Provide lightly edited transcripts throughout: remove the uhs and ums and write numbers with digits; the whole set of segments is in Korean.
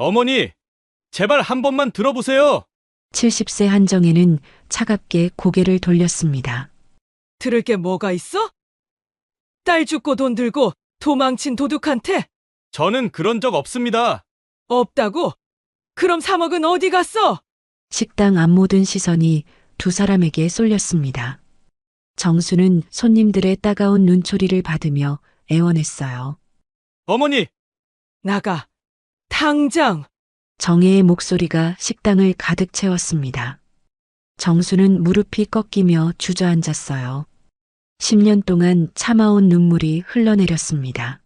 어머니, 제발 한 번만 들어보세요. 70세 한정혜는 차갑게 고개를 돌렸습니다. 들을 게 뭐가 있어? 딸 죽고 돈 들고 도망친 도둑한테? 저는 그런 적 없습니다. 없다고? 그럼 3억은 어디 갔어? 식당 앞 모든 시선이 두 사람에게 쏠렸습니다. 정수는 손님들의 따가운 눈초리를 받으며 애원했어요. 어머니, 나가. 당장. 정혜의 목소리가 식당을 가득 채웠습니다. 정수는 무릎이 꺾이며 주저앉았어요. 10년 동안 참아온 눈물이 흘러내렸습니다.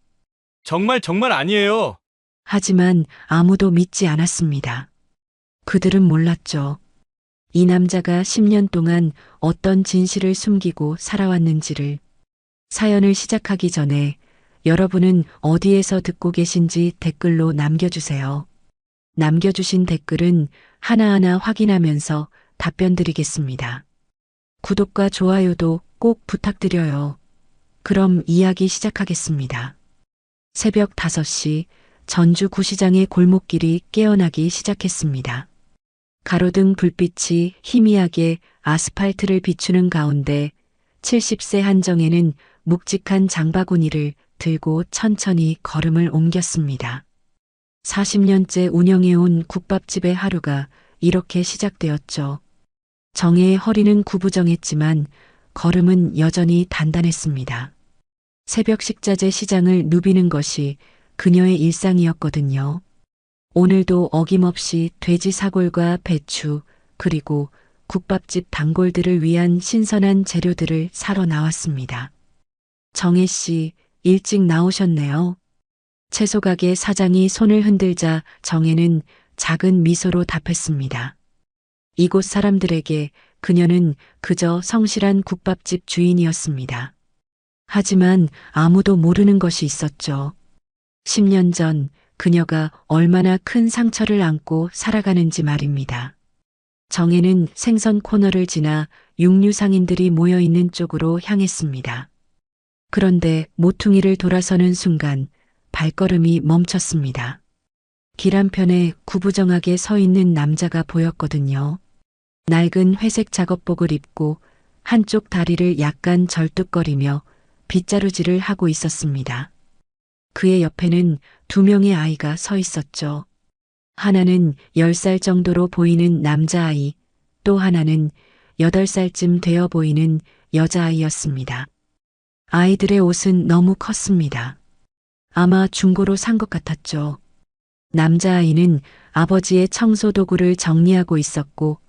정말 아니에요. 하지만 아무도 믿지 않았습니다. 그들은 몰랐죠. 이 남자가 10년 동안 어떤 진실을 숨기고 살아왔는지를. 사연을 시작하기 전에 여러분은 어디에서 듣고 계신지 댓글로 남겨주세요. 남겨주신 댓글은 하나하나 확인하면서 답변 드리겠습니다. 구독과 좋아요도 꼭 부탁드려요. 그럼 이야기 시작하겠습니다. 새벽 5시 전주 구시장의 골목길이 깨어나기 시작했습니다. 가로등 불빛이 희미하게 아스팔트를 비추는 가운데 70세 한정혜는 묵직한 장바구니를 들고 천천히 걸음을 옮겼습니다. 40년째 운영해온 국밥집의 하루가 이렇게 시작되었죠. 정혜의 허리는 구부정했지만 걸음은 여전히 단단했습니다. 새벽 식자재 시장을 누비는 것이 그녀의 일상이었거든요. 오늘도 어김없이 돼지 사골과 배추, 그리고 국밥집 단골들을 위한 신선한 재료들을 사러 나왔습니다. 정혜 씨, 일찍 나오셨네요. 채소가게 사장이 손을 흔들자 정혜는 작은 미소로 답했습니다. 이곳 사람들에게 그녀는 그저 성실한 국밥집 주인이었습니다. 하지만 아무도 모르는 것이 있었죠. 10년 전 그녀가 얼마나 큰 상처를 안고 살아가는지 말입니다. 정혜는 생선 코너를 지나 육류 상인들이 모여 있는 쪽으로 향했습니다. 그런데 모퉁이를 돌아서는 순간 발걸음이 멈췄습니다. 길 한편에 구부정하게 서 있는 남자가 보였거든요. 낡은 회색 작업복을 입고 한쪽 다리를 약간 절뚝거리며 빗자루질을 하고 있었습니다. 그의 옆에는 2명의 아이가 서 있었죠. 하나는 10살 정도로 보이는 남자아이, 또 하나는 8살쯤 되어 보이는 여자아이였습니다. 아이들의 옷은 너무 컸습니다. 아마 중고로 산 것 같았죠. 남자아이는 아버지의 청소도구를 정리하고 있었고,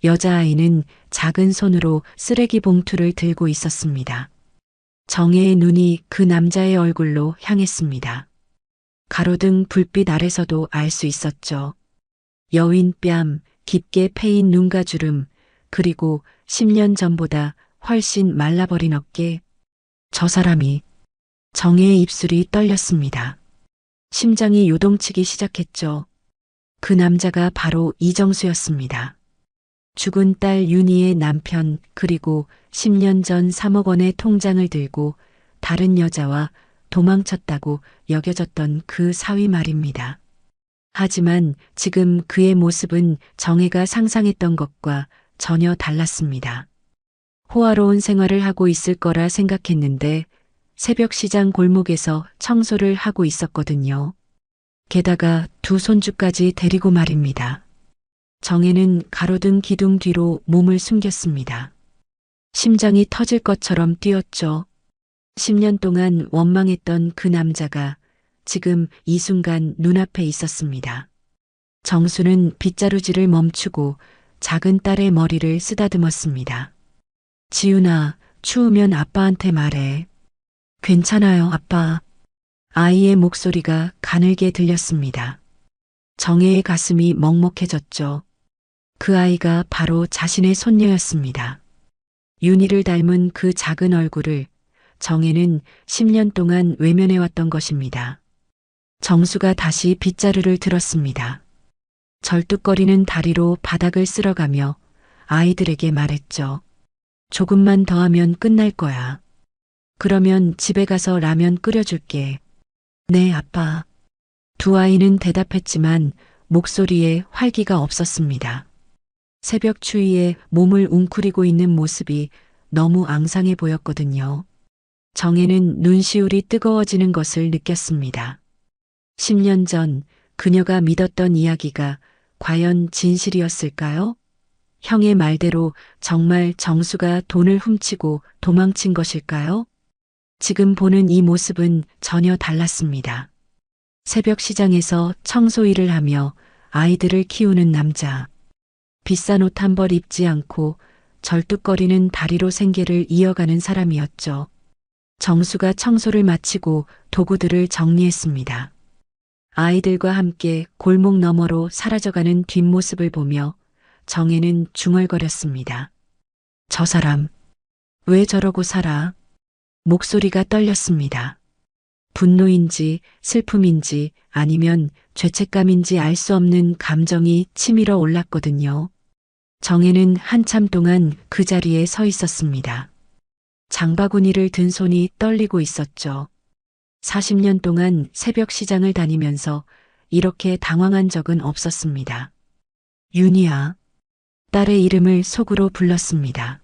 여자아이는 작은 손으로 쓰레기 봉투를 들고 있었습니다. 정혜의 눈이 그 남자의 얼굴로 향했습니다. 가로등 불빛 아래서도 알 수 있었죠. 여윈 뺨, 깊게 패인 눈가주름, 그리고 10년 전보다 훨씬 말라버린 어깨. 저 사람이. 정혜의 입술이 떨렸습니다. 심장이 요동치기 시작했죠. 그 남자가 바로 이정수였습니다. 죽은 딸 윤희의 남편, 그리고 10년 전 3억 원의 통장을 들고 다른 여자와 도망쳤다고 여겨졌던 그 사위 말입니다. 하지만 지금 그의 모습은 정혜가 상상했던 것과 전혀 달랐습니다. 호화로운 생활을 하고 있을 거라 생각했는데 새벽 시장 골목에서 청소를 하고 있었거든요. 게다가 2 손주까지 데리고 말입니다. 정혜는 가로등 기둥 뒤로 몸을 숨겼습니다. 심장이 터질 것처럼 뛰었죠. 10년 동안 원망했던 그 남자가 지금 이 순간 눈앞에 있었습니다. 정수는 빗자루질을 멈추고 작은 딸의 머리를 쓰다듬었습니다. 지훈아, 추우면 아빠한테 말해. 괜찮아요, 아빠. 아이의 목소리가 가늘게 들렸습니다. 정혜의 가슴이 먹먹해졌죠. 그 아이가 바로 자신의 손녀였습니다. 윤희를 닮은 그 작은 얼굴을 정혜는 10년 동안 외면해왔던 것입니다. 정수가 다시 빗자루를 들었습니다. 절뚝거리는 다리로 바닥을 쓸어가며 아이들에게 말했죠. 조금만 더 하면 끝날 거야. 그러면 집에 가서 라면 끓여줄게. 네, 아빠. 두 아이는 대답했지만 목소리에 활기가 없었습니다. 새벽 추위에 몸을 웅크리고 있는 모습이 너무 앙상해 보였거든요. 정혜는 눈시울이 뜨거워지는 것을 느꼈습니다. 10년 전 그녀가 믿었던 이야기가 과연 진실이었을까요? 형의 말대로 정말 정수가 돈을 훔치고 도망친 것일까요? 지금 보는 이 모습은 전혀 달랐습니다. 새벽 시장에서 청소 일을 하며 아이들을 키우는 남자. 비싼 옷 한 벌 입지 않고 절뚝거리는 다리로 생계를 이어가는 사람이었죠. 정수가 청소를 마치고 도구들을 정리했습니다. 아이들과 함께 골목 너머로 사라져가는 뒷모습을 보며 정혜는 중얼거렸습니다. 저 사람, 왜 저러고 살아? 목소리가 떨렸습니다. 분노인지 슬픔인지 아니면 죄책감인지 알 수 없는 감정이 치밀어 올랐거든요. 정혜는 한참 동안 그 자리에 서 있었습니다. 장바구니를 든 손이 떨리고 있었죠. 40년 동안 새벽 시장을 다니면서 이렇게 당황한 적은 없었습니다. 윤희야. 딸의 이름을 속으로 불렀습니다.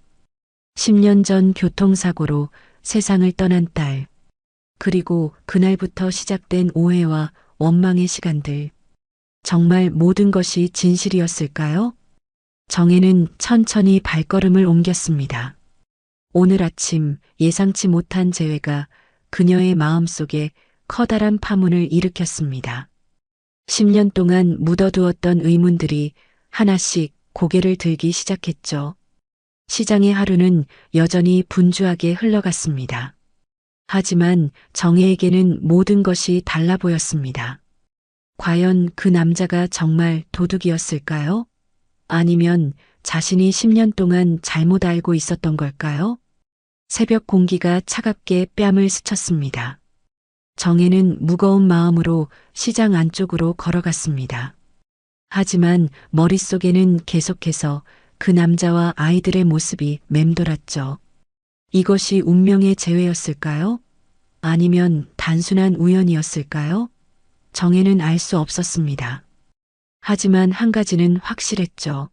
10년 전 교통사고로 세상을 떠난 딸. 그리고 그날부터 시작된 오해와 원망의 시간들. 정말 모든 것이 진실이었을까요? 정혜는 천천히 발걸음을 옮겼습니다. 오늘 아침 예상치 못한 재회가 그녀의 마음속에 커다란 파문을 일으켰습니다. 10년 동안 묻어두었던 의문들이 하나씩 고개를 들기 시작했죠. 시장의 하루는 여전히 분주하게 흘러갔습니다. 하지만 정혜에게는 모든 것이 달라 보였습니다. 과연 그 남자가 정말 도둑이었을까요? 아니면 자신이 10년 동안 잘못 알고 있었던 걸까요? 새벽 공기가 차갑게 뺨을 스쳤습니다. 정혜는 무거운 마음으로 시장 안쪽으로 걸어갔습니다. 하지만 머릿속에는 계속해서 그 남자와 아이들의 모습이 맴돌았죠. 이것이 운명의 재회였을까요? 아니면 단순한 우연이었을까요? 정혜는 알 수 없었습니다. 하지만 한 가지는 확실했죠.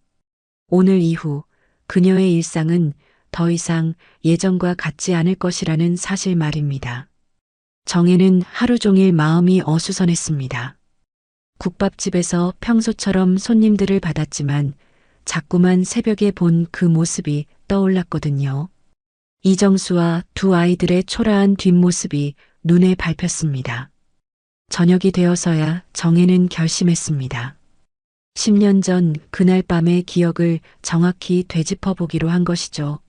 오늘 이후 그녀의 일상은 더 이상 예전과 같지 않을 것이라는 사실 말입니다. 정혜는 하루 종일 마음이 어수선했습니다. 국밥집에서 평소처럼 손님들을 받았지만 자꾸만 새벽에 본 그 모습이 떠올랐거든요. 이정수와 두 아이들의 초라한 뒷모습이 눈에 밟혔습니다. 저녁이 되어서야 정혜는 결심했습니다. 10년 전 그날 밤의 기억을 정확히 되짚어 보기로 한 것이죠.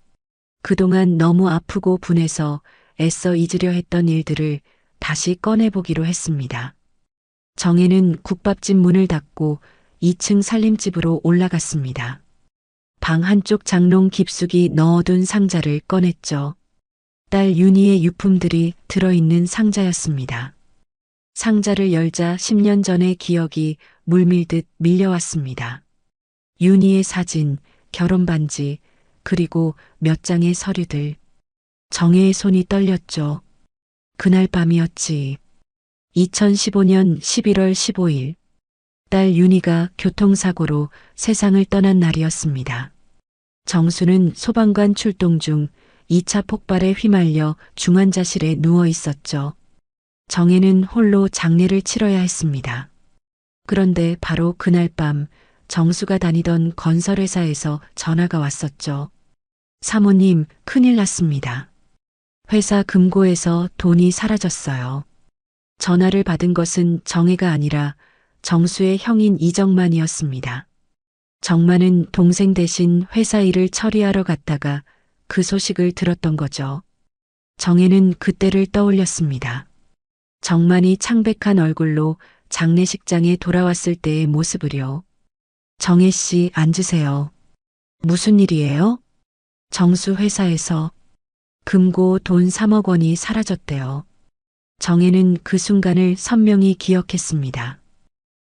그동안 너무 아프고 분해서 애써 잊으려 했던 일들을 다시 꺼내보기로 했습니다. 정혜는 국밥집 문을 닫고 2층 살림집으로 올라갔습니다. 방 한쪽 장롱 깊숙이 넣어둔 상자를 꺼냈죠. 딸 윤희의 유품들이 들어있는 상자였습니다. 상자를 열자 10년 전의 기억이 물밀듯 밀려왔습니다. 윤희의 사진, 결혼 반지, 그리고 몇 장의 서류들. 정혜의 손이 떨렸죠. 그날 밤이었지. 2015년 11월 15일. 딸 윤희가 교통사고로 세상을 떠난 날이었습니다. 정수는 소방관 출동 중 2차 폭발에 휘말려 중환자실에 누워 있었죠. 정혜는 홀로 장례를 치러야 했습니다. 그런데 바로 그날 밤 정수가 다니던 건설회사에서 전화가 왔었죠. 사모님, 큰일 났습니다. 회사 금고에서 돈이 사라졌어요. 전화를 받은 것은 정혜가 아니라 정수의 형인 이정만이었습니다. 정만은 동생 대신 회사 일을 처리하러 갔다가 그 소식을 들었던 거죠. 정혜는 그때를 떠올렸습니다. 정만이 창백한 얼굴로 장례식장에 돌아왔을 때의 모습을요. 정혜 씨, 앉으세요. 무슨 일이에요? 정수 회사에서 금고 돈 3억 원이 사라졌대요. 정혜는 그 순간을 선명히 기억했습니다.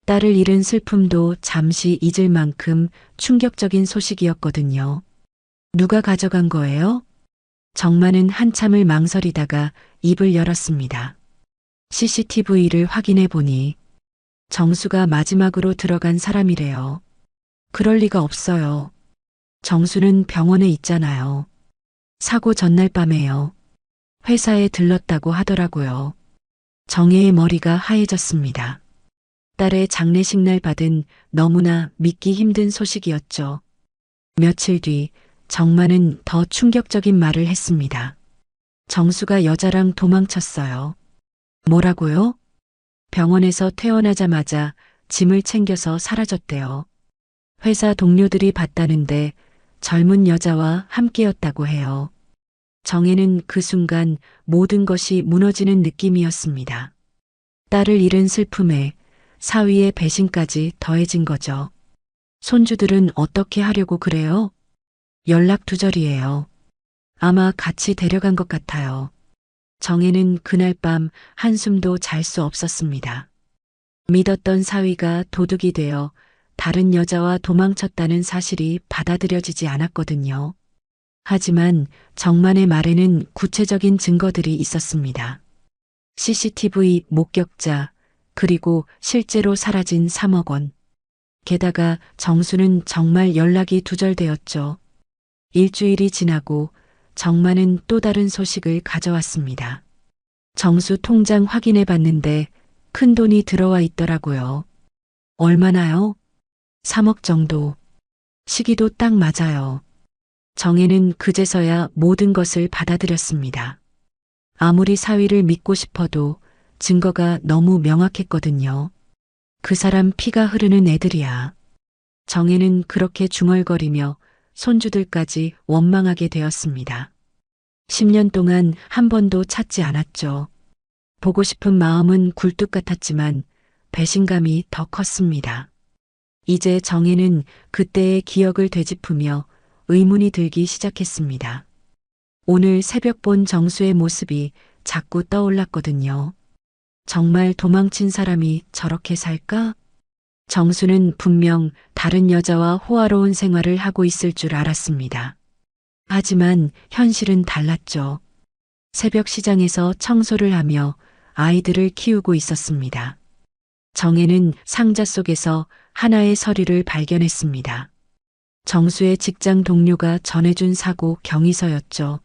딸을 잃은 슬픔도 잠시 잊을 만큼 충격적인 소식이었거든요. 누가 가져간 거예요? 정만은 한참을 망설이다가 입을 열었습니다. CCTV를 확인해 보니 정수가 마지막으로 들어간 사람이래요. 그럴 리가 없어요. 정수는 병원에 있잖아요. 사고 전날 밤에요. 회사에 들렀다고 하더라고요. 정혜의 머리가 하얘졌습니다. 딸의 장례식 날 받은 너무나 믿기 힘든 소식이었죠. 며칠 뒤 정만은 더 충격적인 말을 했습니다. 정수가 여자랑 도망쳤어요. 뭐라고요? 병원에서 퇴원하자마자 짐을 챙겨서 사라졌대요. 회사 동료들이 봤다는데 젊은 여자와 함께였다고 해요. 정혜는 그 순간 모든 것이 무너지는 느낌이었습니다. 딸을 잃은 슬픔에 사위의 배신까지 더해진 거죠. 손주들은 어떻게 하려고 그래요? 연락 두절이에요. 아마 같이 데려간 것 같아요. 정혜는 그날 밤 한숨도 잘 수 없었습니다. 믿었던 사위가 도둑이 되어 다른 여자와 도망쳤다는 사실이 받아들여지지 않았거든요. 하지만 정만의 말에는 구체적인 증거들이 있었습니다. CCTV 목격자, 그리고 실제로 사라진 3억 원. 게다가 정수는 정말 연락이 두절되었죠. 일주일이 지나고 정만은 또 다른 소식을 가져왔습니다. 정수 통장 확인해 봤는데 큰 돈이 들어와 있더라고요. 얼마나요? 3억 정도. 시기도 딱 맞아요. 정혜는 그제서야 모든 것을 받아들였습니다. 아무리 사위를 믿고 싶어도 증거가 너무 명확했거든요. 그 사람 피가 흐르는 애들이야. 정혜는 그렇게 중얼거리며 손주들까지 원망하게 되었습니다. 10년 동안 한 번도 찾지 않았죠. 보고 싶은 마음은 굴뚝 같았지만 배신감이 더 컸습니다. 이제 정혜는 그때의 기억을 되짚으며 의문이 들기 시작했습니다. 오늘 새벽 본 정수의 모습이 자꾸 떠올랐거든요. 정말 도망친 사람이 저렇게 살까? 정수는 분명 다른 여자와 호화로운 생활을 하고 있을 줄 알았습니다. 하지만 현실은 달랐죠. 새벽 시장에서 청소를 하며 아이들을 키우고 있었습니다. 정혜는 상자 속에서 하나의 서류를 발견했습니다. 정수의 직장 동료가 전해준 사고 경위서였죠.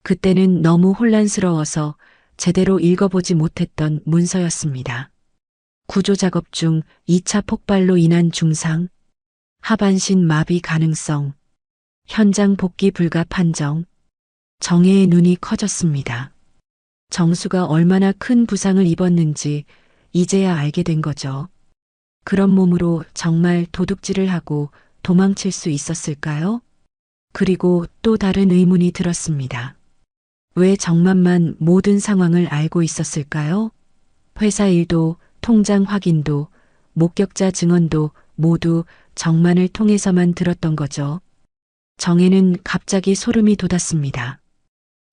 그때는 너무 혼란스러워서 제대로 읽어보지 못했던 문서였습니다. 구조작업 중 2차 폭발로 인한 중상, 하반신 마비 가능성, 현장 복귀 불가 판정. 정혜의 눈이 커졌습니다. 정수가 얼마나 큰 부상을 입었는지 이제야 알게 된 거죠. 그런 몸으로 정말 도둑질을 하고 도망칠 수 있었을까요? 그리고 또 다른 의문이 들었습니다. 왜 정만만 모든 상황을 알고 있었을까요? 회사 일도, 통장 확인도, 목격자 증언도 모두 정만을 통해서만 들었던 거죠. 정혜는 갑자기 소름이 돋았습니다.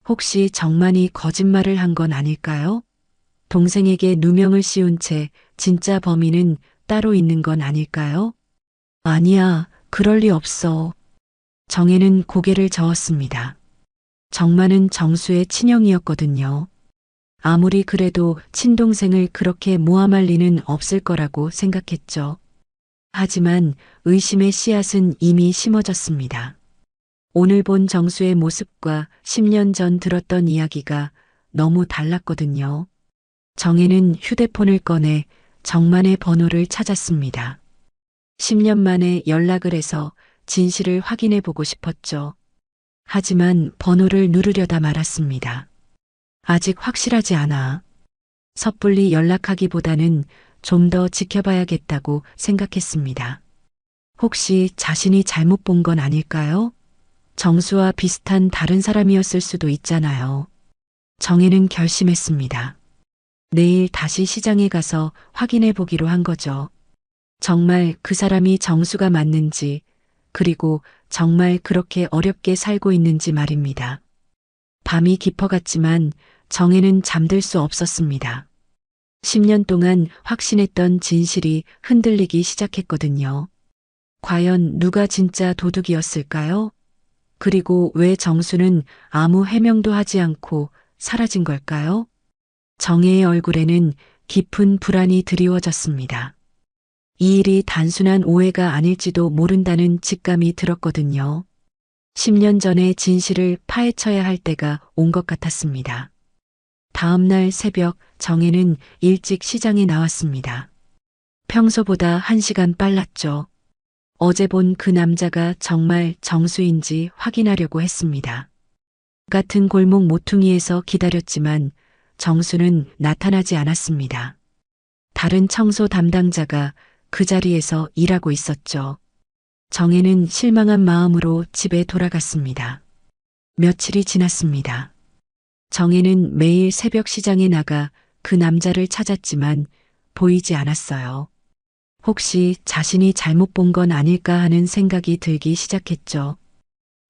혹시 정만이 거짓말을 한 건 아닐까요? 동생에게 누명을 씌운 채 진짜 범인은 따로 있는 건 아닐까요? 아니야, 그럴 리 없어. 정혜는 고개를 저었습니다. 정만은 정수의 친형이었거든요. 아무리 그래도 친동생을 그렇게 모함할 리는 없을 거라고 생각했죠. 하지만 의심의 씨앗은 이미 심어졌습니다. 오늘 본 정수의 모습과 10년 전 들었던 이야기가 너무 달랐거든요. 정혜는 휴대폰을 꺼내 정만의 번호를 찾았습니다. 10년 만에 연락을 해서 진실을 확인해 보고 싶었죠. 하지만 번호를 누르려다 말았습니다. 아직 확실하지 않아. 섣불리 연락하기보다는 좀 더 지켜봐야겠다고 생각했습니다. 혹시 자신이 잘못 본 건 아닐까요? 정수와 비슷한 다른 사람이었을 수도 있잖아요. 정혜는 결심했습니다. 내일 다시 시장에 가서 확인해 보기로 한 거죠. 정말 그 사람이 정수가 맞는지, 그리고 정말 그렇게 어렵게 살고 있는지 말입니다. 밤이 깊어갔지만 정혜는 잠들 수 없었습니다. 10년 동안 확신했던 진실이 흔들리기 시작했거든요. 과연 누가 진짜 도둑이었을까요? 그리고 왜 정수는 아무 해명도 하지 않고 사라진 걸까요? 정혜의 얼굴에는 깊은 불안이 드리워졌습니다. 이 일이 단순한 오해가 아닐지도 모른다는 직감이 들었거든요. 10년 전에 진실을 파헤쳐야 할 때가 온 것 같았습니다. 다음 날 새벽 정혜는 일찍 시장에 나왔습니다. 평소보다 1시간 빨랐죠. 어제 본 그 남자가 정말 정수인지 확인하려고 했습니다. 같은 골목 모퉁이에서 기다렸지만 정수는 나타나지 않았습니다. 다른 청소 담당자가 그 자리에서 일하고 있었죠. 정혜는 실망한 마음으로 집에 돌아갔습니다. 며칠이 지났습니다. 정혜는 매일 새벽 시장에 나가 그 남자를 찾았지만 보이지 않았어요. 혹시 자신이 잘못 본 건 아닐까 하는 생각이 들기 시작했죠.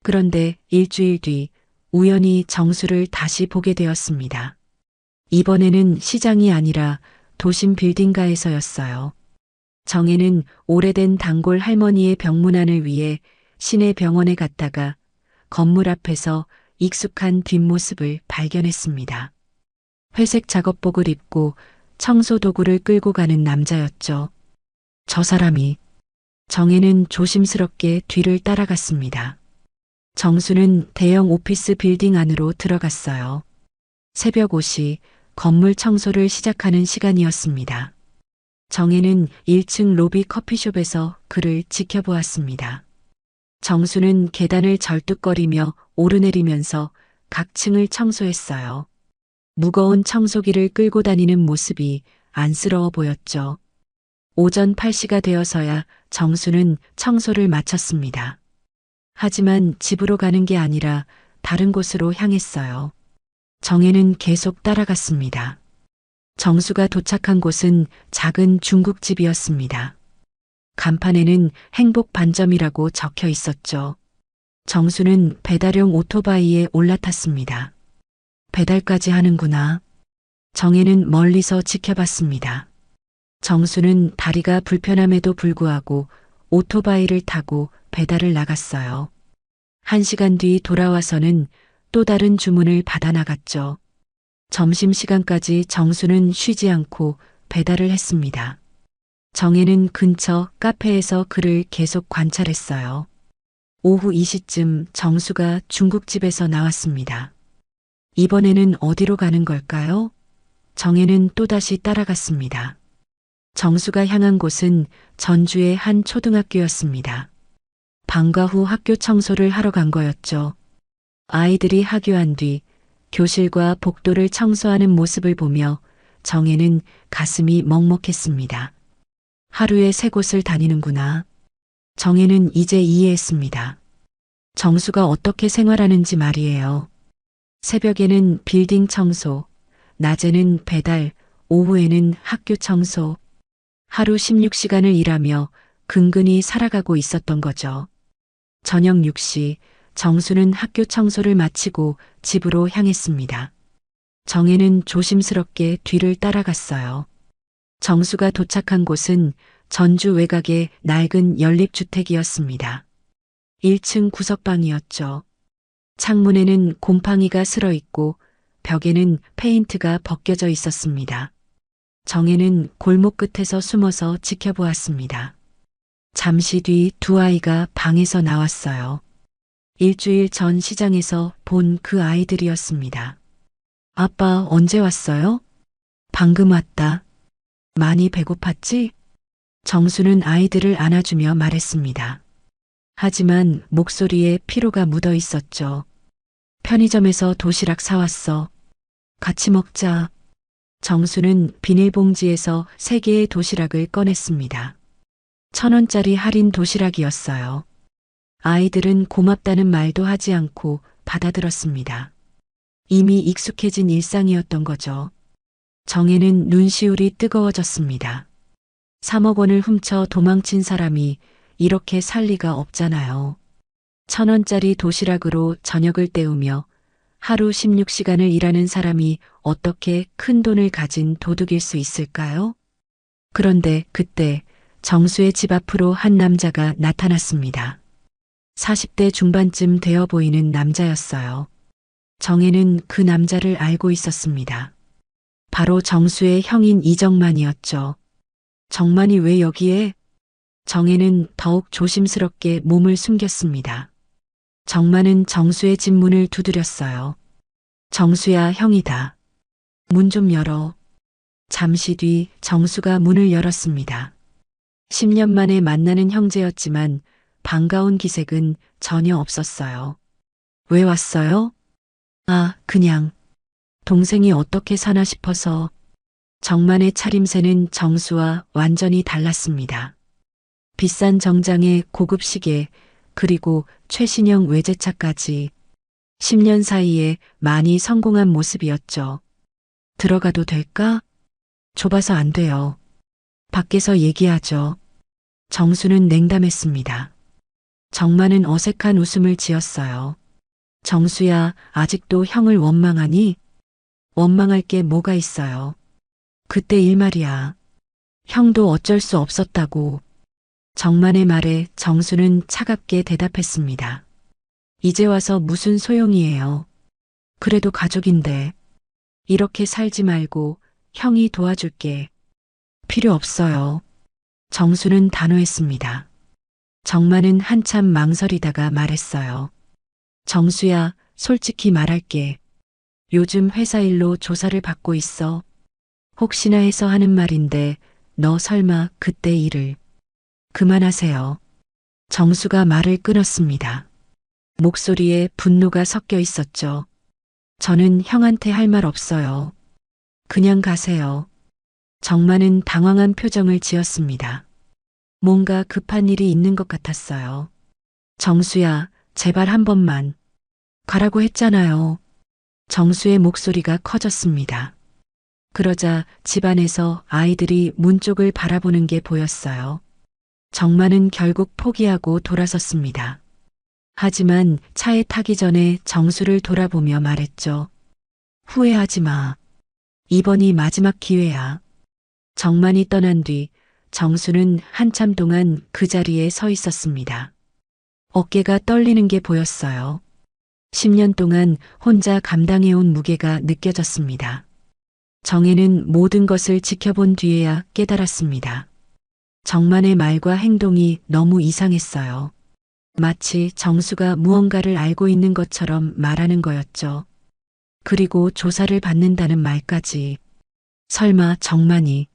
그런데 일주일 뒤 우연히 정수를 다시 보게 되었습니다. 이번에는 시장이 아니라 도심 빌딩가에서였어요. 정혜는 오래된 단골 할머니의 병문안을 위해 시내 병원에 갔다가 건물 앞에서 익숙한 뒷모습을 발견했습니다. 회색 작업복을 입고 청소 도구를 끌고 가는 남자였죠. 저 사람이. 정혜는 조심스럽게 뒤를 따라갔습니다. 정수는 대형 오피스 빌딩 안으로 들어갔어요. 새벽 5시 건물 청소를 시작하는 시간이었습니다. 정혜는 1층 로비 커피숍에서 그를 지켜보았습니다. 정수는 계단을 절뚝거리며 오르내리면서 각 층을 청소했어요. 무거운 청소기를 끌고 다니는 모습이 안쓰러워 보였죠. 오전 8시가 되어서야 정수는 청소를 마쳤습니다. 하지만 집으로 가는 게 아니라 다른 곳으로 향했어요. 정혜는 계속 따라갔습니다. 정수가 도착한 곳은 작은 중국집이었습니다. 간판에는 행복 반점이라고 적혀 있었죠. 정수는 배달용 오토바이에 올라탔습니다. 배달까지 하는구나. 정혜는 멀리서 지켜봤습니다. 정수는 다리가 불편함에도 불구하고 오토바이를 타고 배달을 나갔어요. 1시간 뒤 돌아와서는 또 다른 주문을 받아 나갔죠. 점심시간까지 정수는 쉬지 않고 배달을 했습니다. 정혜는 근처 카페에서 그를 계속 관찰했어요. 오후 2시쯤 정수가 중국집에서 나왔습니다. 이번에는 어디로 가는 걸까요? 정혜는 또다시 따라갔습니다. 정수가 향한 곳은 전주의 한 초등학교였습니다. 방과 후 학교 청소를 하러 간 거였죠. 아이들이 하교한 뒤 교실과 복도를 청소하는 모습을 보며 정혜는 가슴이 먹먹했습니다. 하루에 3곳을 다니는구나. 정혜는 이제 이해했습니다. 정수가 어떻게 생활하는지 말이에요. 새벽에는 빌딩 청소, 낮에는 배달, 오후에는 학교 청소. 하루 16시간을 일하며 근근히 살아가고 있었던 거죠. 저녁 6시 정수는 학교 청소를 마치고 집으로 향했습니다. 정혜는 조심스럽게 뒤를 따라갔어요. 정수가 도착한 곳은 전주 외곽의 낡은 연립주택이었습니다. 1층 구석방이었죠. 창문에는 곰팡이가 슬어 있고 벽에는 페인트가 벗겨져 있었습니다. 정혜는 골목 끝에서 숨어서 지켜보았습니다. 잠시 뒤 두 아이가 방에서 나왔어요. 일주일 전 시장에서 본 그 아이들이었습니다. 아빠 언제 왔어요? 방금 왔다. 많이 배고팠지? 정수는 아이들을 안아주며 말했습니다. 하지만 목소리에 피로가 묻어 있었죠. 편의점에서 도시락 사왔어. 같이 먹자. 정수는 비닐봉지에서 3개의 도시락을 꺼냈습니다. 1,000원짜리 할인 도시락이었어요. 아이들은 고맙다는 말도 하지 않고 받아들었습니다. 이미 익숙해진 일상이었던 거죠. 정혜는 눈시울이 뜨거워졌습니다. 3억 원을 훔쳐 도망친 사람이 이렇게 살 리가 없잖아요. 1,000원짜리 도시락으로 저녁을 때우며 하루 16시간을 일하는 사람이 어떻게 큰 돈을 가진 도둑일 수 있을까요? 그런데 그때 정수의 집 앞으로 한 남자가 나타났습니다. 40대 중반쯤 되어 보이는 남자였어요. 정혜는 그 남자를 알고 있었습니다. 바로 정수의 형인 이정만이었죠. 정만이 왜 여기에? 정혜는 더욱 조심스럽게 몸을 숨겼습니다. 정만은 정수의 집 문을 두드렸어요. 정수야, 형이다. 문 좀 열어. 잠시 뒤 정수가 문을 열었습니다. 10년 만에 만나는 형제였지만 반가운 기색은 전혀 없었어요. 왜 왔어요? 아, 그냥. 동생이 어떻게 사나 싶어서. 정만의 차림새는 정수와 완전히 달랐습니다. 비싼 정장에 고급 시계, 그리고 최신형 외제차까지 10년 사이에 많이 성공한 모습이었죠. 들어가도 될까? 좁아서 안 돼요. 밖에서 얘기하죠. 정수는 냉담했습니다. 정만은 어색한 웃음을 지었어요. 정수야, 아직도 형을 원망하니? 원망할 게 뭐가 있어요. 그때 일 말이야. 형도 어쩔 수 없었다고. 정만의 말에 정수는 차갑게 대답했습니다. 이제 와서 무슨 소용이에요. 그래도 가족인데. 이렇게 살지 말고 형이 도와줄게. 필요 없어요. 정수는 단호했습니다. 정만은 한참 망설이다가 말했어요. 정수야, 솔직히 말할게. 요즘 회사 일로 조사를 받고 있어. 혹시나 해서 하는 말인데 너 설마 그때 일을. 그만하세요. 정수가 말을 끊었습니다. 목소리에 분노가 섞여 있었죠. 저는 형한테 할 말 없어요. 그냥 가세요. 정만은 당황한 표정을 지었습니다. 뭔가 급한 일이 있는 것 같았어요. 정수야, 제발 한 번만. 가라고 했잖아요. 정수의 목소리가 커졌습니다. 그러자 집안에서 아이들이 문 쪽을 바라보는 게 보였어요. 정만은 결국 포기하고 돌아섰습니다. 하지만 차에 타기 전에 정수를 돌아보며 말했죠. 후회하지 마. 이번이 마지막 기회야. 정만이 떠난 뒤 정수는 한참 동안 그 자리에 서 있었습니다. 어깨가 떨리는 게 보였어요. 10년 동안 혼자 감당해온 무게가 느껴졌습니다. 정혜는 모든 것을 지켜본 뒤에야 깨달았습니다. 정만의 말과 행동이 너무 이상했어요. 마치 정수가 무언가를 알고 있는 것처럼 말하는 거였죠. 그리고 조사를 받는다는 말까지. 설마 정만이.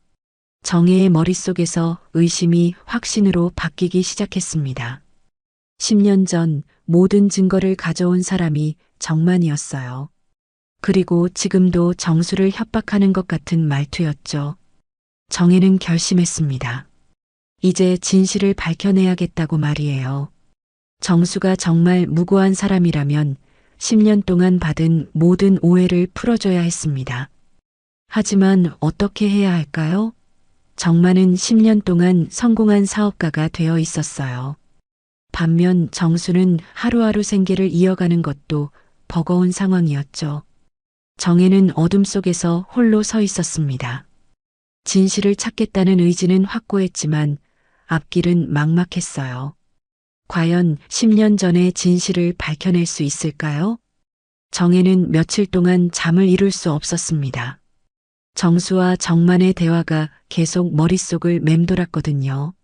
정혜의 머릿속에서 의심이 확신으로 바뀌기 시작했습니다. 10년 전 모든 증거를 가져온 사람이 정만이었어요. 그리고 지금도 정수를 협박하는 것 같은 말투였죠. 정혜는 결심했습니다. 이제 진실을 밝혀내야겠다고 말이에요. 정수가 정말 무고한 사람이라면 10년 동안 받은 모든 오해를 풀어줘야 했습니다. 하지만 어떻게 해야 할까요? 정만은 10년 동안 성공한 사업가가 되어 있었어요. 반면 정수는 하루하루 생계를 이어가는 것도 버거운 상황이었죠. 정혜는 어둠 속에서 홀로 서 있었습니다. 진실을 찾겠다는 의지는 확고했지만 앞길은 막막했어요. 과연 10년 전의 진실을 밝혀낼 수 있을까요? 정혜는 며칠 동안 잠을 이룰 수 없었습니다. 정수와 정만의 대화가 계속 머릿속을 맴돌았거든요.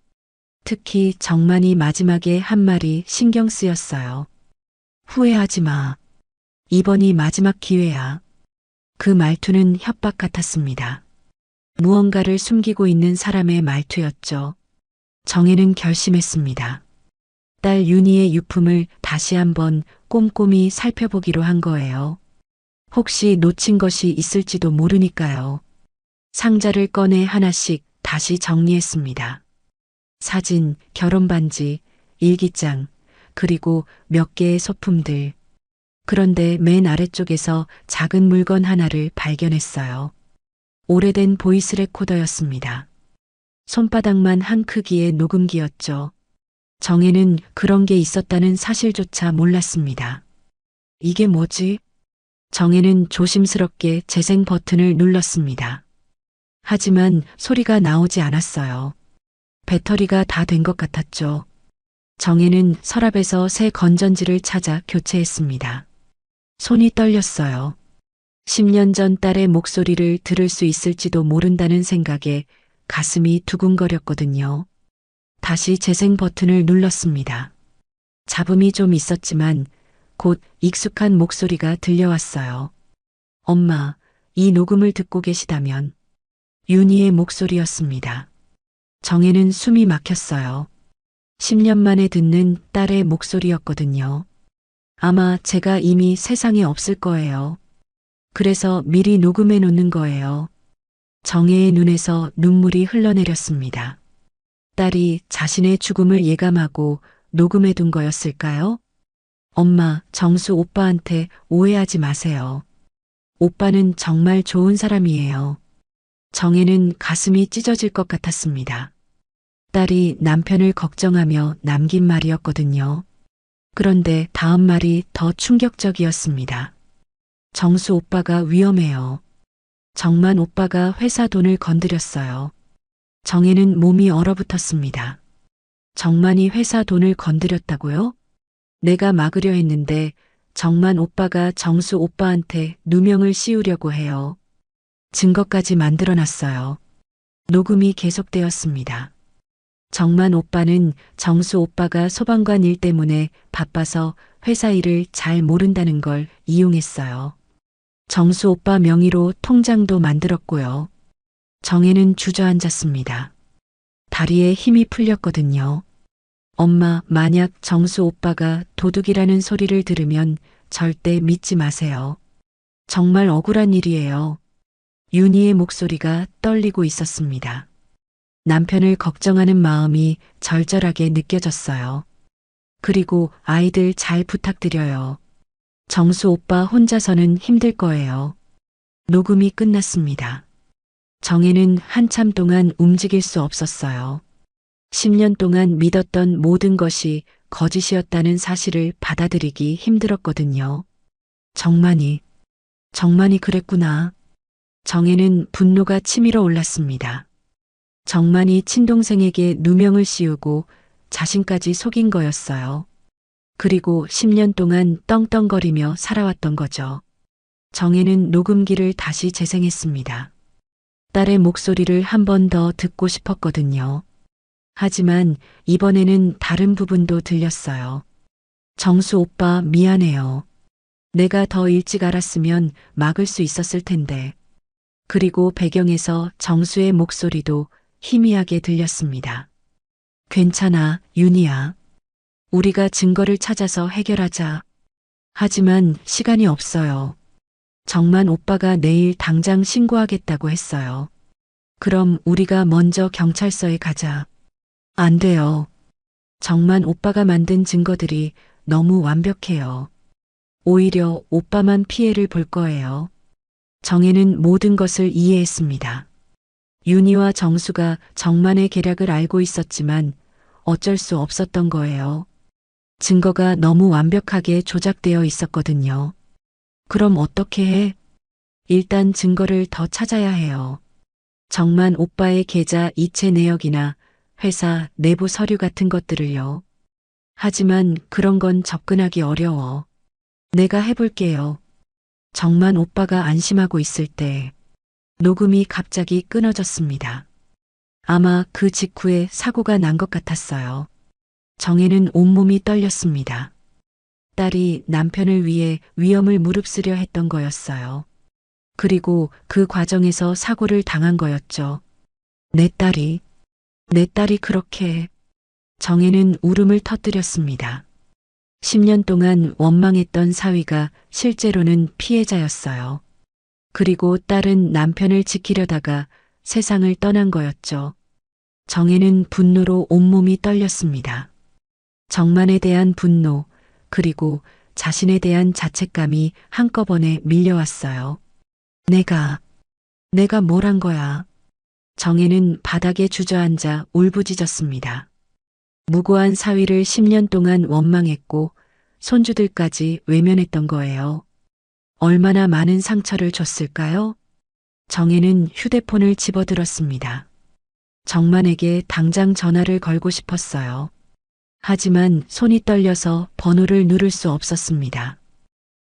특히 정만이 마지막에 한 말이 신경 쓰였어요. 후회하지 마. 이번이 마지막 기회야. 그 말투는 협박 같았습니다. 무언가를 숨기고 있는 사람의 말투였죠. 정혜는 결심했습니다. 딸 윤희의 유품을 다시 한번 꼼꼼히 살펴보기로 한 거예요. 혹시 놓친 것이 있을지도 모르니까요. 상자를 꺼내 하나씩 다시 정리했습니다. 사진, 결혼반지, 일기장, 그리고 몇 개의 소품들. 그런데 맨 아래쪽에서 작은 물건 하나를 발견했어요. 오래된 보이스 레코더였습니다. 손바닥만 한 크기의 녹음기였죠. 정혜는 그런 게 있었다는 사실조차 몰랐습니다. 이게 뭐지? 정혜는 조심스럽게 재생 버튼을 눌렀습니다. 하지만 소리가 나오지 않았어요. 배터리가 다 된 것 같았죠. 정혜는 서랍에서 새 건전지를 찾아 교체했습니다. 손이 떨렸어요. 10년 전 딸의 목소리를 들을 수 있을지도 모른다는 생각에 가슴이 두근거렸거든요. 다시 재생 버튼을 눌렀습니다. 잡음이 좀 있었지만 곧 익숙한 목소리가 들려왔어요. 엄마, 이 녹음을 듣고 계시다면. 윤희의 목소리였습니다. 정혜는 숨이 막혔어요. 10년 만에 듣는 딸의 목소리였거든요. 아마 제가 이미 세상에 없을 거예요. 그래서 미리 녹음해 놓는 거예요. 정혜의 눈에서 눈물이 흘러내렸습니다. 딸이 자신의 죽음을 예감하고 녹음해 둔 거였을까요? 엄마, 정수 오빠한테 오해하지 마세요. 오빠는 정말 좋은 사람이에요. 정혜는 가슴이 찢어질 것 같았습니다. 딸이 남편을 걱정하며 남긴 말이었거든요. 그런데 다음 말이 더 충격적이었습니다. 정수 오빠가 위험해요. 정만 오빠가 회사 돈을 건드렸어요. 정혜는 몸이 얼어붙었습니다. 정만이 회사 돈을 건드렸다고요? 내가 막으려 했는데 정만 오빠가 정수 오빠한테 누명을 씌우려고 해요. 증거까지 만들어놨어요. 녹음이 계속되었습니다. 정만 오빠는 정수 오빠가 소방관 일 때문에 바빠서 회사 일을 잘 모른다는 걸 이용했어요. 정수 오빠 명의로 통장도 만들었고요. 정혜는 주저앉았습니다. 다리에 힘이 풀렸거든요. 엄마, 만약 정수 오빠가 도둑이라는 소리를 들으면 절대 믿지 마세요. 정말 억울한 일이에요. 윤희의 목소리가 떨리고 있었습니다. 남편을 걱정하는 마음이 절절하게 느껴졌어요. 그리고 아이들 잘 부탁드려요. 정수 오빠 혼자서는 힘들 거예요. 녹음이 끝났습니다. 정혜는 한참 동안 움직일 수 없었어요. 10년 동안 믿었던 모든 것이 거짓이었다는 사실을 받아들이기 힘들었거든요. 정만이 그랬구나. 정혜는 분노가 치밀어 올랐습니다. 정만이 친동생에게 누명을 씌우고 자신까지 속인 거였어요. 그리고 10년 동안 떵떵거리며 살아왔던 거죠. 정혜는 녹음기를 다시 재생했습니다. 딸의 목소리를 한 번 더 듣고 싶었거든요. 하지만 이번에는 다른 부분도 들렸어요. 정수 오빠 미안해요. 내가 더 일찍 알았으면 막을 수 있었을 텐데. 그리고 배경에서 정수의 목소리도 희미하게 들렸습니다. 괜찮아, 윤희야. 우리가 증거를 찾아서 해결하자. 하지만 시간이 없어요. 정만 오빠가 내일 당장 신고하겠다고 했어요. 그럼 우리가 먼저 경찰서에 가자. 안 돼요. 정만 오빠가 만든 증거들이 너무 완벽해요. 오히려 오빠만 피해를 볼 거예요. 정혜는 모든 것을 이해했습니다. 윤희와 정수가 정만의 계략을 알고 있었지만 어쩔 수 없었던 거예요. 증거가 너무 완벽하게 조작되어 있었거든요. 그럼 어떻게 해? 일단 증거를 더 찾아야 해요. 정만 오빠의 계좌 이체 내역이나 회사 내부 서류 같은 것들을요. 하지만 그런 건 접근하기 어려워. 내가 해볼게요. 정만 오빠가 안심하고 있을 때 녹음이 갑자기 끊어졌습니다. 아마 그 직후에 사고가 난 것 같았어요. 정혜는 온몸이 떨렸습니다. 딸이 남편을 위해 위험을 무릅쓰려 했던 거였어요. 그리고 그 과정에서 사고를 당한 거였죠. 내 딸이 그렇게. 정혜는 울음을 터뜨렸습니다. 10년 동안 원망했던 사위가 실제로는 피해자였어요. 그리고 딸은 남편을 지키려다가 세상을 떠난 거였죠. 정혜는 분노로 온몸이 떨렸습니다. 정만에 대한 분노, 그리고 자신에 대한 자책감이 한꺼번에 밀려왔어요. 내가 뭘 한 거야. 정혜는 바닥에 주저앉아 울부짖었습니다. 무고한 사위를 10년 동안 원망했고 손주들까지 외면했던 거예요. 얼마나 많은 상처를 줬을까요? 정혜는 휴대폰을 집어들었습니다. 정만에게 당장 전화를 걸고 싶었어요. 하지만 손이 떨려서 번호를 누를 수 없었습니다.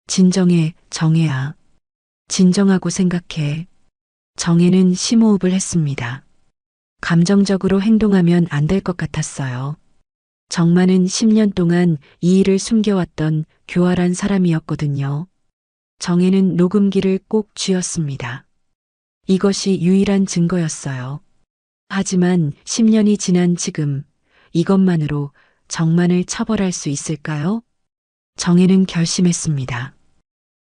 진정해, 정혜야. 진정하고 생각해. 정혜는 심호흡을 했습니다. 감정적으로 행동하면 안 될 것 같았어요. 정만은 10년 동안 이 일을 숨겨왔던 교활한 사람이었거든요. 정혜는 녹음기를 꼭 쥐었습니다. 이것이 유일한 증거였어요. 하지만 10년이 지난 지금 이것만으로 정만을 처벌할 수 있을까요? 정혜는 결심했습니다.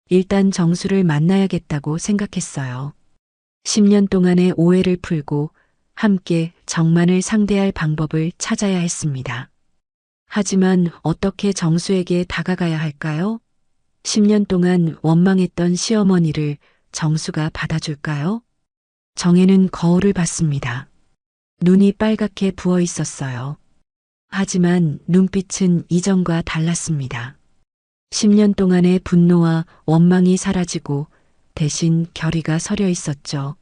일단 정수를 만나야겠다고 생각했어요. 10년 동안의 오해를 풀고 함께 정만을 상대할 방법을 찾아야 했습니다. 하지만 어떻게 정수에게 다가가야 할까요? 10년 동안 원망했던 시어머니를 정수가 받아줄까요? 정혜는 거울을 봤습니다. 눈이 빨갛게 부어 있었어요. 하지만 눈빛은 이전과 달랐습니다. 10년 동안의 분노와 원망이 사라지고 대신 결의가 서려 있었죠.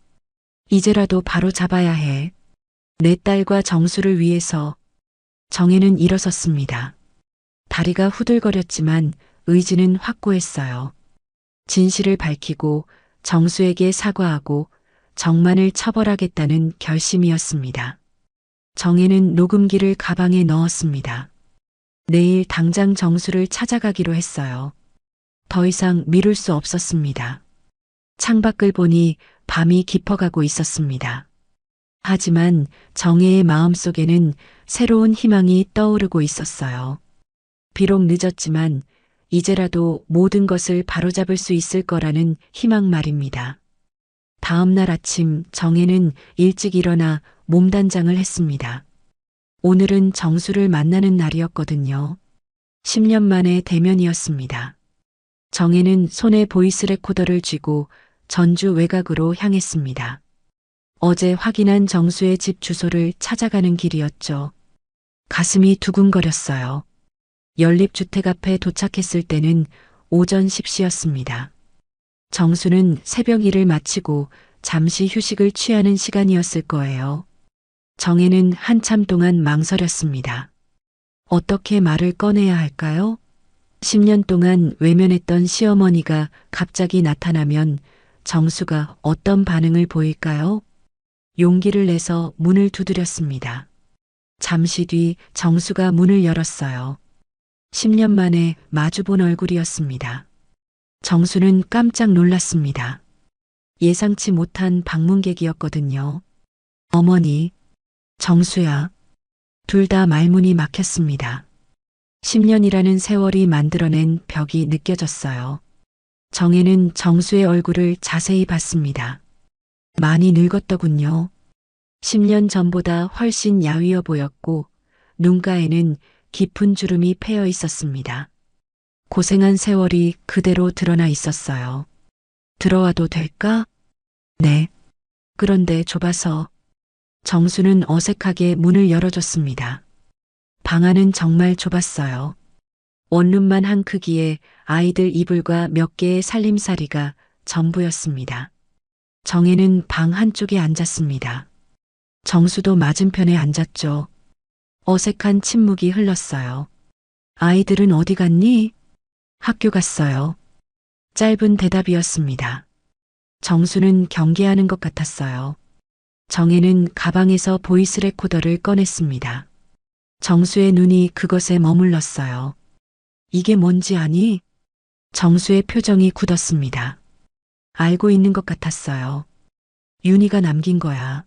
이제라도 바로 잡아야 해. 내 딸과 정수를 위해서. 정혜는 일어섰습니다. 다리가 후들거렸지만 의지는 확고했어요. 진실을 밝히고 정수에게 사과하고 정만을 처벌하겠다는 결심이었습니다. 정혜는 녹음기를 가방에 넣었습니다. 내일 당장 정수를 찾아가기로 했어요. 더 이상 미룰 수 없었습니다. 창밖을 보니 밤이 깊어가고 있었습니다. 하지만 정혜의 마음속에는 새로운 희망이 떠오르고 있었어요. 비록 늦었지만 이제라도 모든 것을 바로잡을 수 있을 거라는 희망 말입니다. 다음 날 아침 정혜는 일찍 일어나 몸단장을 했습니다. 오늘은 정수를 만나는 날이었거든요. 10년 만의 대면이었습니다. 정혜는 손에 보이스 레코더를 쥐고 전주 외곽으로 향했습니다. 어제 확인한 정수의 집 주소를 찾아가는 길이었죠. 가슴이 두근거렸어요. 연립주택 앞에 도착했을 때는 오전 10시였습니다. 정수는 새벽 일을 마치고 잠시 휴식을 취하는 시간이었을 거예요. 정혜는 한참 동안 망설였습니다. 어떻게 말을 꺼내야 할까요? 10년 동안 외면했던 시어머니가 갑자기 나타나면 정수가 어떤 반응을 보일까요? 용기를 내서 문을 두드렸습니다. 잠시 뒤 정수가 문을 열었어요. 10년 만에 마주본 얼굴이었습니다. 정수는 깜짝 놀랐습니다. 예상치 못한 방문객이었거든요. 어머니, 정수야. 둘 다 말문이 막혔습니다. 10년이라는 세월이 만들어낸 벽이 느껴졌어요. 정혜는 정수의 얼굴을 자세히 봤습니다. 많이 늙었더군요. 10년 전보다 훨씬 야위어 보였고 눈가에는 깊은 주름이 패여 있었습니다. 고생한 세월이 그대로 드러나 있었어요. 들어와도 될까? 네. 그런데 좁아서. 정수는 어색하게 문을 열어줬습니다. 방 안은 정말 좁았어요. 원룸만 한 크기에 아이들 이불과 몇 개의 살림살이가 전부였습니다. 정혜는 방 한쪽에 앉았습니다. 정수도 맞은편에 앉았죠. 어색한 침묵이 흘렀어요. 아이들은 어디 갔니? 학교 갔어요. 짧은 대답이었습니다. 정수는 경계하는 것 같았어요. 정혜는 가방에서 보이스 레코더를 꺼냈습니다. 정수의 눈이 그것에 머물렀어요. 이게 뭔지 아니? 정수의 표정이 굳었습니다. 알고 있는 것 같았어요. 윤희가 남긴 거야.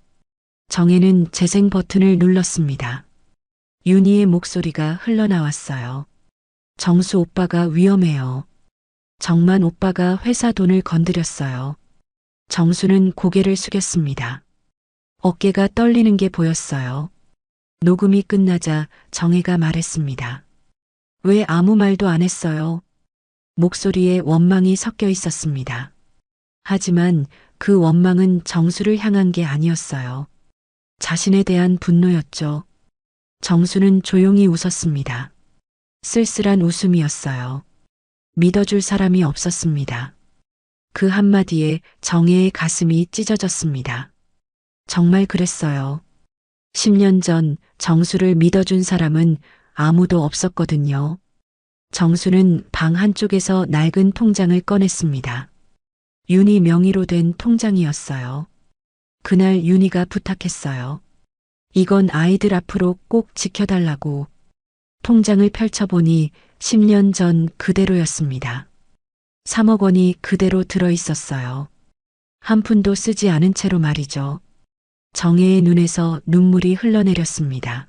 정혜는 재생 버튼을 눌렀습니다. 윤희의 목소리가 흘러나왔어요. 정수 오빠가 위험해요. 정만 오빠가 회사 돈을 건드렸어요. 정수는 고개를 숙였습니다. 어깨가 떨리는 게 보였어요. 녹음이 끝나자 정혜가 말했습니다. 왜 아무 말도 안 했어요? 목소리에 원망이 섞여 있었습니다. 하지만 그 원망은 정수를 향한 게 아니었어요. 자신에 대한 분노였죠. 정수는 조용히 웃었습니다. 쓸쓸한 웃음이었어요. 믿어줄 사람이 없었습니다. 그 한마디에 정혜의 가슴이 찢어졌습니다. 정말 그랬어요. 10년 전 정수를 믿어준 사람은 아무도 없었거든요. 정수는 방 한쪽에서 낡은 통장을 꺼냈습니다. 윤희 명의로 된 통장이었어요. 그날 윤희가 부탁했어요. 이건 아이들 앞으로 꼭 지켜달라고. 통장을 펼쳐보니 10년 전 그대로였습니다. 3억 원이 그대로 들어 있었어요. 한 푼도 쓰지 않은 채로 말이죠. 정혜의 눈에서 눈물이 흘러내렸습니다.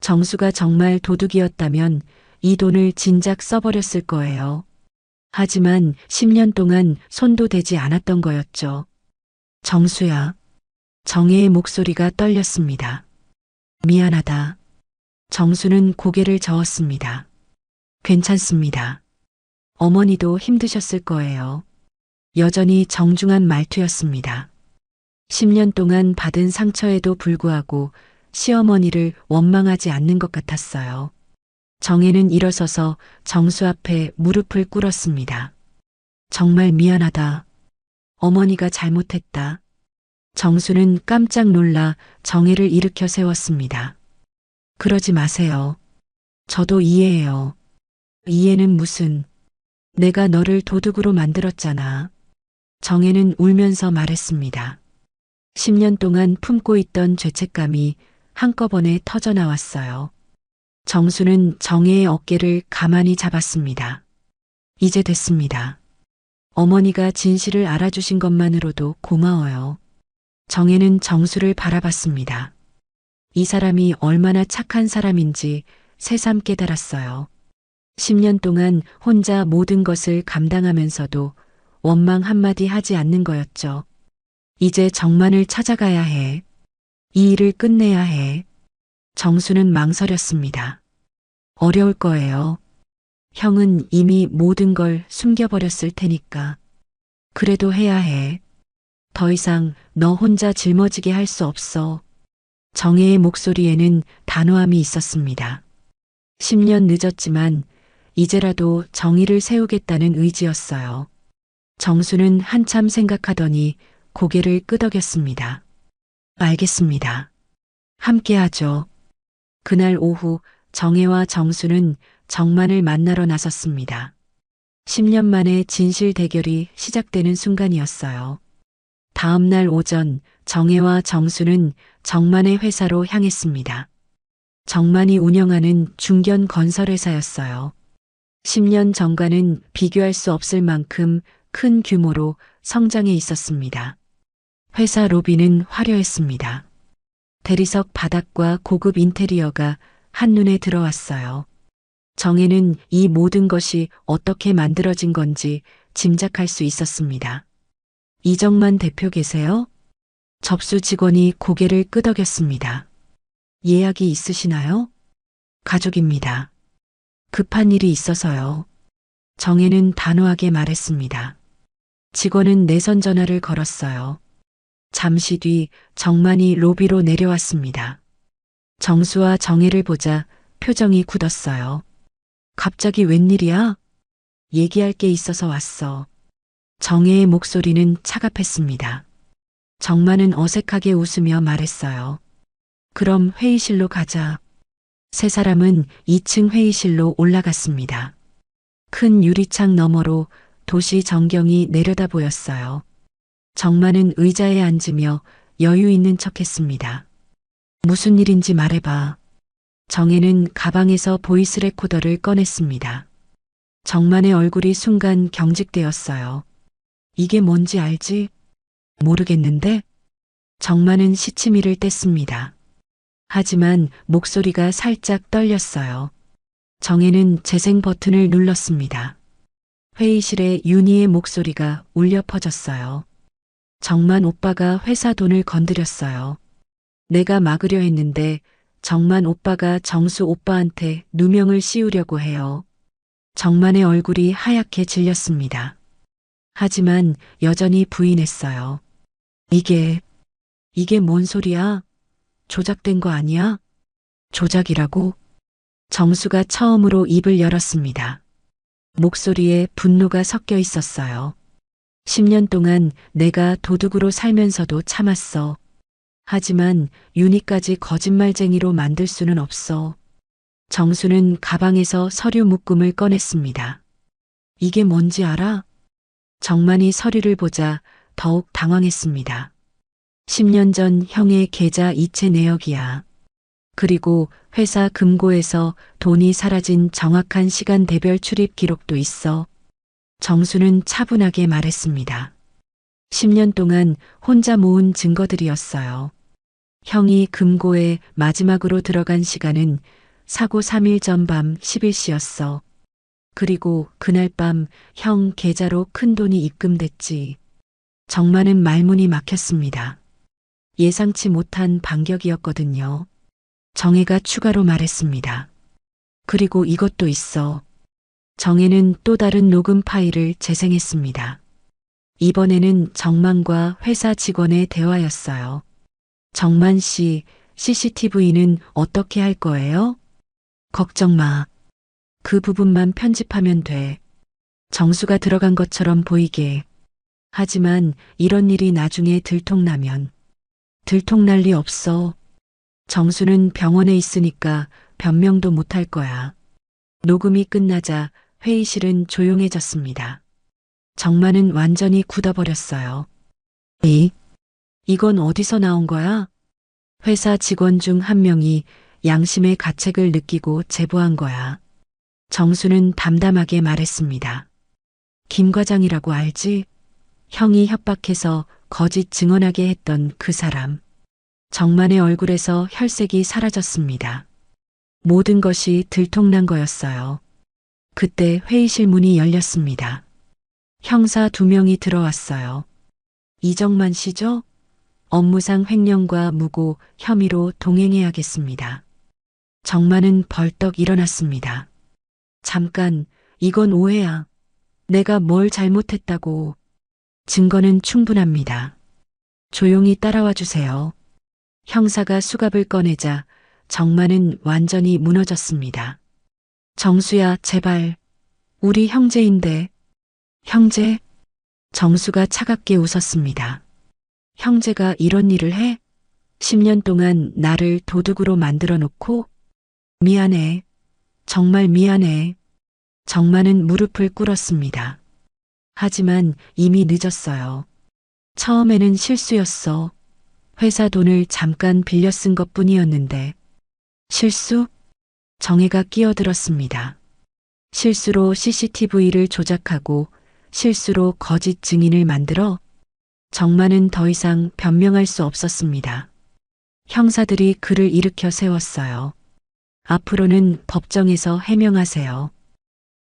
정수가 정말 도둑이었다면 이 돈을 진작 써버렸을 거예요. 하지만 10년 동안 손도 대지 않았던 거였죠. 정수야. 정혜의 목소리가 떨렸습니다. 미안하다. 정수는 고개를 저었습니다. 괜찮습니다. 어머니도 힘드셨을 거예요. 여전히 정중한 말투였습니다. 10년 동안 받은 상처에도 불구하고 시어머니를 원망하지 않는 것 같았어요. 정혜는 일어서서 정수 앞에 무릎을 꿇었습니다. 정말 미안하다. 어머니가 잘못했다. 정수는 깜짝 놀라 정혜를 일으켜 세웠습니다. 그러지 마세요. 저도 이해해요. 이해는 무슨. 내가 너를 도둑으로 만들었잖아. 정혜는 울면서 말했습니다. 10년 동안 품고 있던 죄책감이 한꺼번에 터져나왔어요. 정수는 정혜의 어깨를 가만히 잡았습니다. 이제 됐습니다. 어머니가 진실을 알아주신 것만으로도 고마워요. 정혜는 정수를 바라봤습니다. 이 사람이 얼마나 착한 사람인지 새삼 깨달았어요. 10년 동안 혼자 모든 것을 감당하면서도 원망 한마디 하지 않는 거였죠. 이제 정만을 찾아가야 해. 이 일을 끝내야 해. 정수는 망설였습니다. 어려울 거예요. 형은 이미 모든 걸 숨겨버렸을 테니까. 그래도 해야 해. 더 이상 너 혼자 짊어지게 할 수 없어. 정혜의 목소리에는 단호함이 있었습니다. 10년 늦었지만 이제라도 정의를 세우겠다는 의지였어요. 정수는 한참 생각하더니 고개를 끄덕였습니다. 알겠습니다. 함께하죠. 그날 오후 정혜와 정수는 정만을 만나러 나섰습니다. 10년 만에 진실 대결이 시작되는 순간이었어요. 다음 날 오전 정혜와 정수는 정만의 회사로 향했습니다. 정만이 운영하는 중견 건설회사였어요. 10년 전과는 비교할 수 없을 만큼 큰 규모로 성장해 있었습니다. 회사 로비는 화려했습니다. 대리석 바닥과 고급 인테리어가 한눈에 들어왔어요. 정혜는 이 모든 것이 어떻게 만들어진 건지 짐작할 수 있었습니다. 이정만 대표 계세요? 접수 직원이 고개를 끄덕였습니다. 예약이 있으시나요? 가족입니다. 급한 일이 있어서요. 정혜는 단호하게 말했습니다. 직원은 내선 전화를 걸었어요. 잠시 뒤 정만이 로비로 내려왔습니다. 정수와 정혜를 보자 표정이 굳었어요. 갑자기 웬일이야? 얘기할 게 있어서 왔어. 정혜의 목소리는 차갑했습니다. 정만은 어색하게 웃으며 말했어요. 그럼 회의실로 가자. 세 사람은 2층 회의실로 올라갔습니다. 큰 유리창 너머로 도시 전경이 내려다 보였어요. 정만은 의자에 앉으며 여유 있는 척했습니다. 무슨 일인지 말해봐. 정혜는 가방에서 보이스 레코더를 꺼냈습니다. 정만의 얼굴이 순간 경직되었어요. 이게 뭔지 알지? 모르겠는데? 정만은 시치미를 뗐습니다. 하지만 목소리가 살짝 떨렸어요. 정혜는 재생 버튼을 눌렀습니다. 회의실에 윤희의 목소리가 울려 퍼졌어요. 정만 오빠가 회사 돈을 건드렸어요. 내가 막으려 했는데 정만 오빠가 정수 오빠한테 누명을 씌우려고 해요. 정만의 얼굴이 하얗게 질렸습니다. 하지만 여전히 부인했어요. 이게 뭔 소리야? 조작된 거 아니야? 조작이라고? 정수가 처음으로 입을 열었습니다. 목소리에 분노가 섞여 있었어요. 10년 동안 내가 도둑으로 살면서도 참았어. 하지만 윤희까지 거짓말쟁이로 만들 수는 없어. 정수는 가방에서 서류 묶음을 꺼냈습니다. 이게 뭔지 알아? 정만이 서류를 보자 더욱 당황했습니다. 10년 전 형의 계좌 이체 내역이야. 그리고 회사 금고에서 돈이 사라진 정확한 시간대별 출입 기록도 있어. 정수는 차분하게 말했습니다. 10년 동안 혼자 모은 증거들이었어요. 형이 금고에 마지막으로 들어간 시간은 사고 3일 전 밤 11시였어. 그리고 그날 밤 형 계좌로 큰 돈이 입금됐지. 정마는 말문이 막혔습니다. 예상치 못한 반격이었거든요. 정혜가 추가로 말했습니다. 그리고 이것도 있어. 정혜는 또 다른 녹음 파일을 재생했습니다. 이번에는 정만과 회사 직원의 대화였어요. 정만 씨, CCTV는 어떻게 할 거예요? 걱정 마. 그 부분만 편집하면 돼. 정수가 들어간 것처럼 보이게. 하지만 이런 일이 나중에 들통나면. 들통날 리 없어. 정수는 병원에 있으니까 변명도 못할 거야. 녹음이 끝나자 회의실은 조용해졌습니다. 정만은 완전히 굳어버렸어요. 이건 어디서 나온 거야? 회사 직원 중 한 명이 양심의 가책을 느끼고 제보한 거야. 정수는 담담하게 말했습니다. 김 과장이라고 알지? 형이 협박해서 거짓 증언하게 했던 그 사람. 정만의 얼굴에서 혈색이 사라졌습니다. 모든 것이 들통난 거였어요. 그때 회의실 문이 열렸습니다. 형사 2명이 들어왔어요. 이정만 씨죠? 업무상 횡령과 무고 혐의로 동행해야겠습니다. 정만은 벌떡 일어났습니다. 잠깐, 이건 오해야. 내가 뭘 잘못했다고. 증거는 충분합니다. 조용히 따라와 주세요. 형사가 수갑을 꺼내자 정만은 완전히 무너졌습니다. 정수야, 제발. 우리 형제인데. 형제? 정수가 차갑게 웃었습니다. 형제가 이런 일을 해? 10년 동안 나를 도둑으로 만들어 놓고? 미안해. 정말 미안해. 정만은 무릎을 꿇었습니다. 하지만 이미 늦었어요. 처음에는 실수였어. 회사 돈을 잠깐 빌려 쓴 것뿐이었는데. 실수? 정혜가 끼어들었습니다. 실수로 CCTV를 조작하고 실수로 거짓 증인을 만들어 정만은 더 이상 변명할 수 없었습니다. 형사들이 그를 일으켜 세웠어요. 앞으로는 법정에서 해명하세요.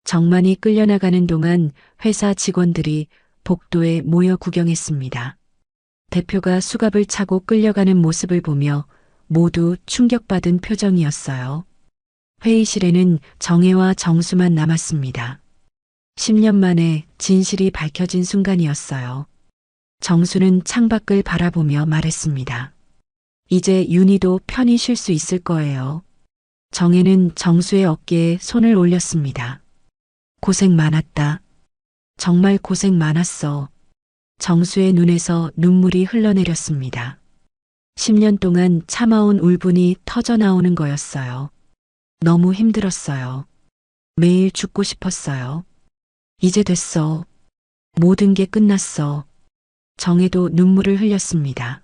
정만이 끌려나가는 동안 회사 직원들이 복도에 모여 구경했습니다. 대표가 수갑을 차고 끌려가는 모습을 보며 모두 충격받은 표정이었어요. 회의실에는 정혜와 정수만 남았습니다. 10년 만에 진실이 밝혀진 순간이었어요. 정수는 창밖을 바라보며 말했습니다. 이제 윤희도 편히 쉴 수 있을 거예요. 정혜는 정수의 어깨에 손을 올렸습니다. 고생 많았다. 정말 고생 많았어. 정수의 눈에서 눈물이 흘러내렸습니다. 10년 동안 참아온 울분이 터져 나오는 거였어요. 너무 힘들었어요. 매일 죽고 싶었어요. 이제 됐어. 모든 게 끝났어. 정혜도 눈물을 흘렸습니다.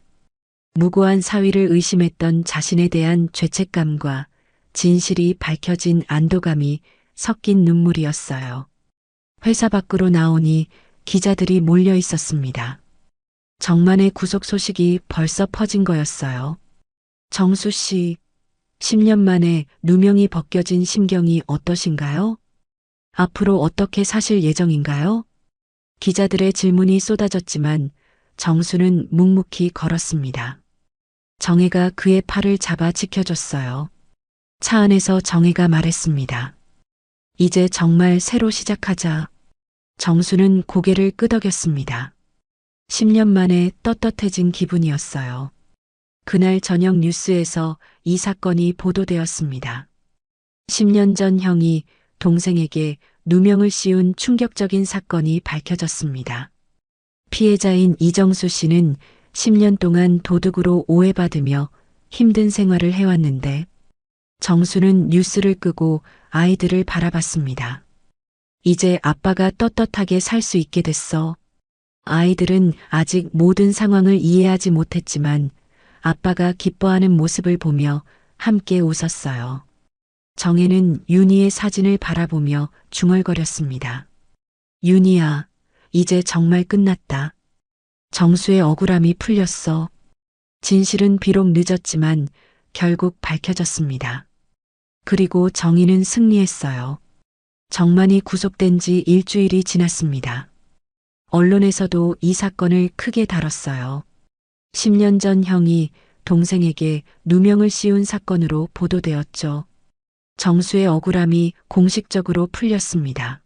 무고한 사위를 의심했던 자신에 대한 죄책감과 진실이 밝혀진 안도감이 섞인 눈물이었어요. 회사 밖으로 나오니 기자들이 몰려 있었습니다. 정만의 구속 소식이 벌써 퍼진 거였어요. 정수 씨, 10년 만에 누명이 벗겨진 심경이 어떠신가요? 앞으로 어떻게 사실 예정인가요? 기자들의 질문이 쏟아졌지만 정수는 묵묵히 걸었습니다. 정혜가 그의 팔을 잡아 지켜줬어요. 차 안에서 정혜가 말했습니다. 이제 정말 새로 시작하자. 정수는 고개를 끄덕였습니다. 10년 만에 떳떳해진 기분이었어요. 그날 저녁 뉴스에서 이 사건이 보도되었습니다. 10년 전 형이 동생에게 누명을 씌운 충격적인 사건이 밝혀졌습니다. 피해자인 이정수 씨는 10년 동안 도둑으로 오해받으며 힘든 생활을 해왔는데 정수는 뉴스를 끄고 아이들을 바라봤습니다. 이제 아빠가 떳떳하게 살 수 있게 됐어. 아이들은 아직 모든 상황을 이해하지 못했지만 아빠가 기뻐하는 모습을 보며 함께 웃었어요. 정혜는 윤희의 사진을 바라보며 중얼거렸습니다. 윤희야, 이제 정말 끝났다. 정수의 억울함이 풀렸어. 진실은 비록 늦었지만 결국 밝혀졌습니다. 그리고 정의는 승리했어요. 정만이 구속된 지 일주일이 지났습니다. 언론에서도 이 사건을 크게 다뤘어요. 10년 전 형이 동생에게 누명을 씌운 사건으로 보도되었죠. 정수의 억울함이 공식적으로 풀렸습니다.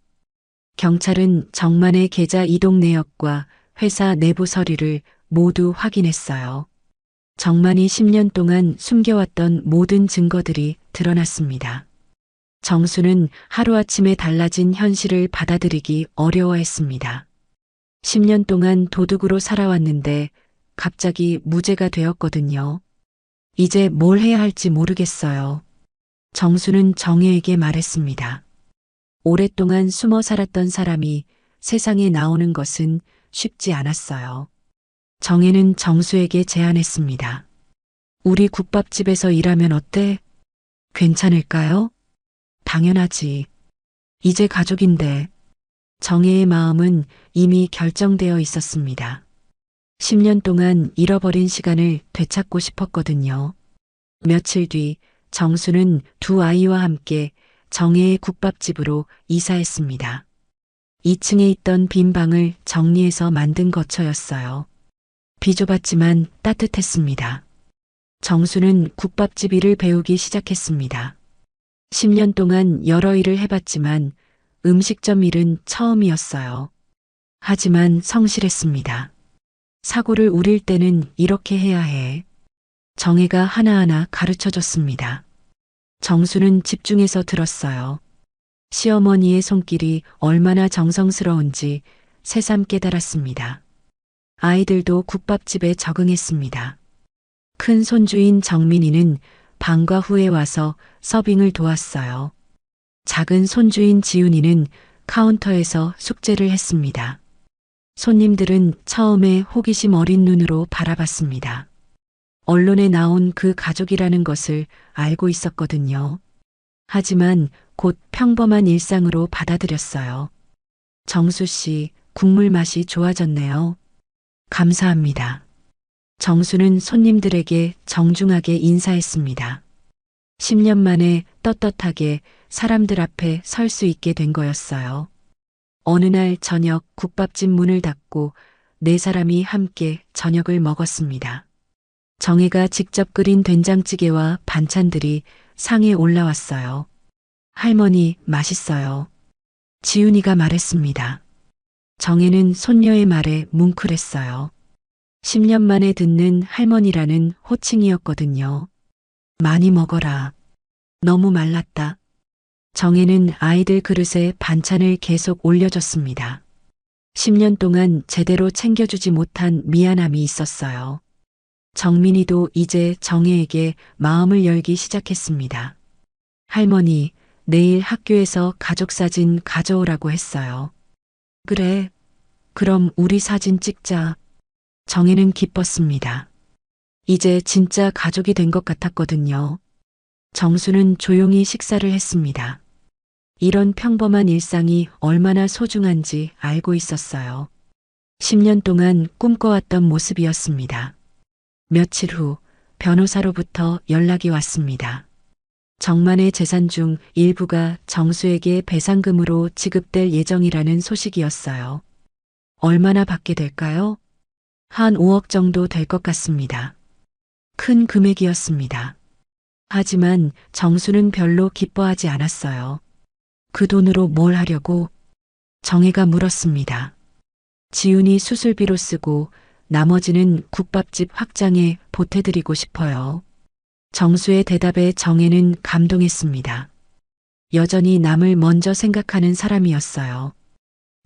경찰은 정만의 계좌 이동 내역과 회사 내부 서류를 모두 확인했어요. 정만이 10년 동안 숨겨왔던 모든 증거들이 드러났습니다. 정수는 하루아침에 달라진 현실을 받아들이기 어려워했습니다. 10년 동안 도둑으로 살아왔는데 갑자기 무죄가 되었거든요. 이제 뭘 해야 할지 모르겠어요. 정수는 정혜에게 말했습니다. 오랫동안 숨어 살았던 사람이 세상에 나오는 것은 쉽지 않았어요. 정혜는 정수에게 제안했습니다. 우리 국밥집에서 일하면 어때? 괜찮을까요? 당연하지. 이제 가족인데. 정혜의 마음은 이미 결정되어 있었습니다. 10년 동안 잃어버린 시간을 되찾고 싶었거든요. 며칠 뒤 정수는 두 아이와 함께 정혜의 국밥집으로 이사했습니다. 2층에 있던 빈 방을 정리해서 만든 거처였어요. 비좁았지만 따뜻했습니다. 정수는 국밥집 일을 배우기 시작했습니다. 10년 동안 여러 일을 해봤지만 음식점 일은 처음이었어요. 하지만 성실했습니다. 사고를 우릴 때는 이렇게 해야 해. 정혜가 하나하나 가르쳐줬습니다. 정수는 집중해서 들었어요. 시어머니의 손길이 얼마나 정성스러운지 새삼 깨달았습니다. 아이들도 국밥집에 적응했습니다. 큰 손주인 정민이는 방과 후에 와서 서빙을 도왔어요. 작은 손주인 지훈이는 카운터에서 숙제를 했습니다. 손님들은 처음에 호기심 어린 눈으로 바라봤습니다. 언론에 나온 그 가족이라는 것을 알고 있었거든요. 하지만 곧 평범한 일상으로 받아들였어요. 정수 씨, 국물 맛이 좋아졌네요. 감사합니다. 정수는 손님들에게 정중하게 인사했습니다. 10년 만에 떳떳하게 사람들 앞에 설 수 있게 된 거였어요. 어느 날 저녁 국밥집 문을 닫고 네 사람이 함께 저녁을 먹었습니다. 정혜가 직접 끓인 된장찌개와 반찬들이 상에 올라왔어요. 할머니, 맛있어요. 지훈이가 말했습니다. 정혜는 손녀의 말에 뭉클했어요. 10년 만에 듣는 할머니라는 호칭이었거든요. 많이 먹어라. 너무 말랐다. 정혜는 아이들 그릇에 반찬을 계속 올려줬습니다. 10년 동안 제대로 챙겨주지 못한 미안함이 있었어요. 정민이도 이제 정혜에게 마음을 열기 시작했습니다. 할머니, 내일 학교에서 가족사진 가져오라고 했어요. 그래. 그럼 우리 사진 찍자. 정혜는 기뻤습니다. 이제 진짜 가족이 된 것 같았거든요. 정수는 조용히 식사를 했습니다. 이런 평범한 일상이 얼마나 소중한지 알고 있었어요. 10년 동안 꿈꿔왔던 모습이었습니다. 며칠 후 변호사로부터 연락이 왔습니다. 정만의 재산 중 일부가 정수에게 배상금으로 지급될 예정이라는 소식이었어요. 얼마나 받게 될까요? 한 5억 정도 될 것 같습니다. 큰 금액이었습니다. 하지만 정수는 별로 기뻐하지 않았어요. 그 돈으로 뭘 하려고? 정혜가 물었습니다. 지훈이 수술비로 쓰고 나머지는 국밥집 확장에 보태드리고 싶어요. 정수의 대답에 정혜는 감동했습니다. 여전히 남을 먼저 생각하는 사람이었어요.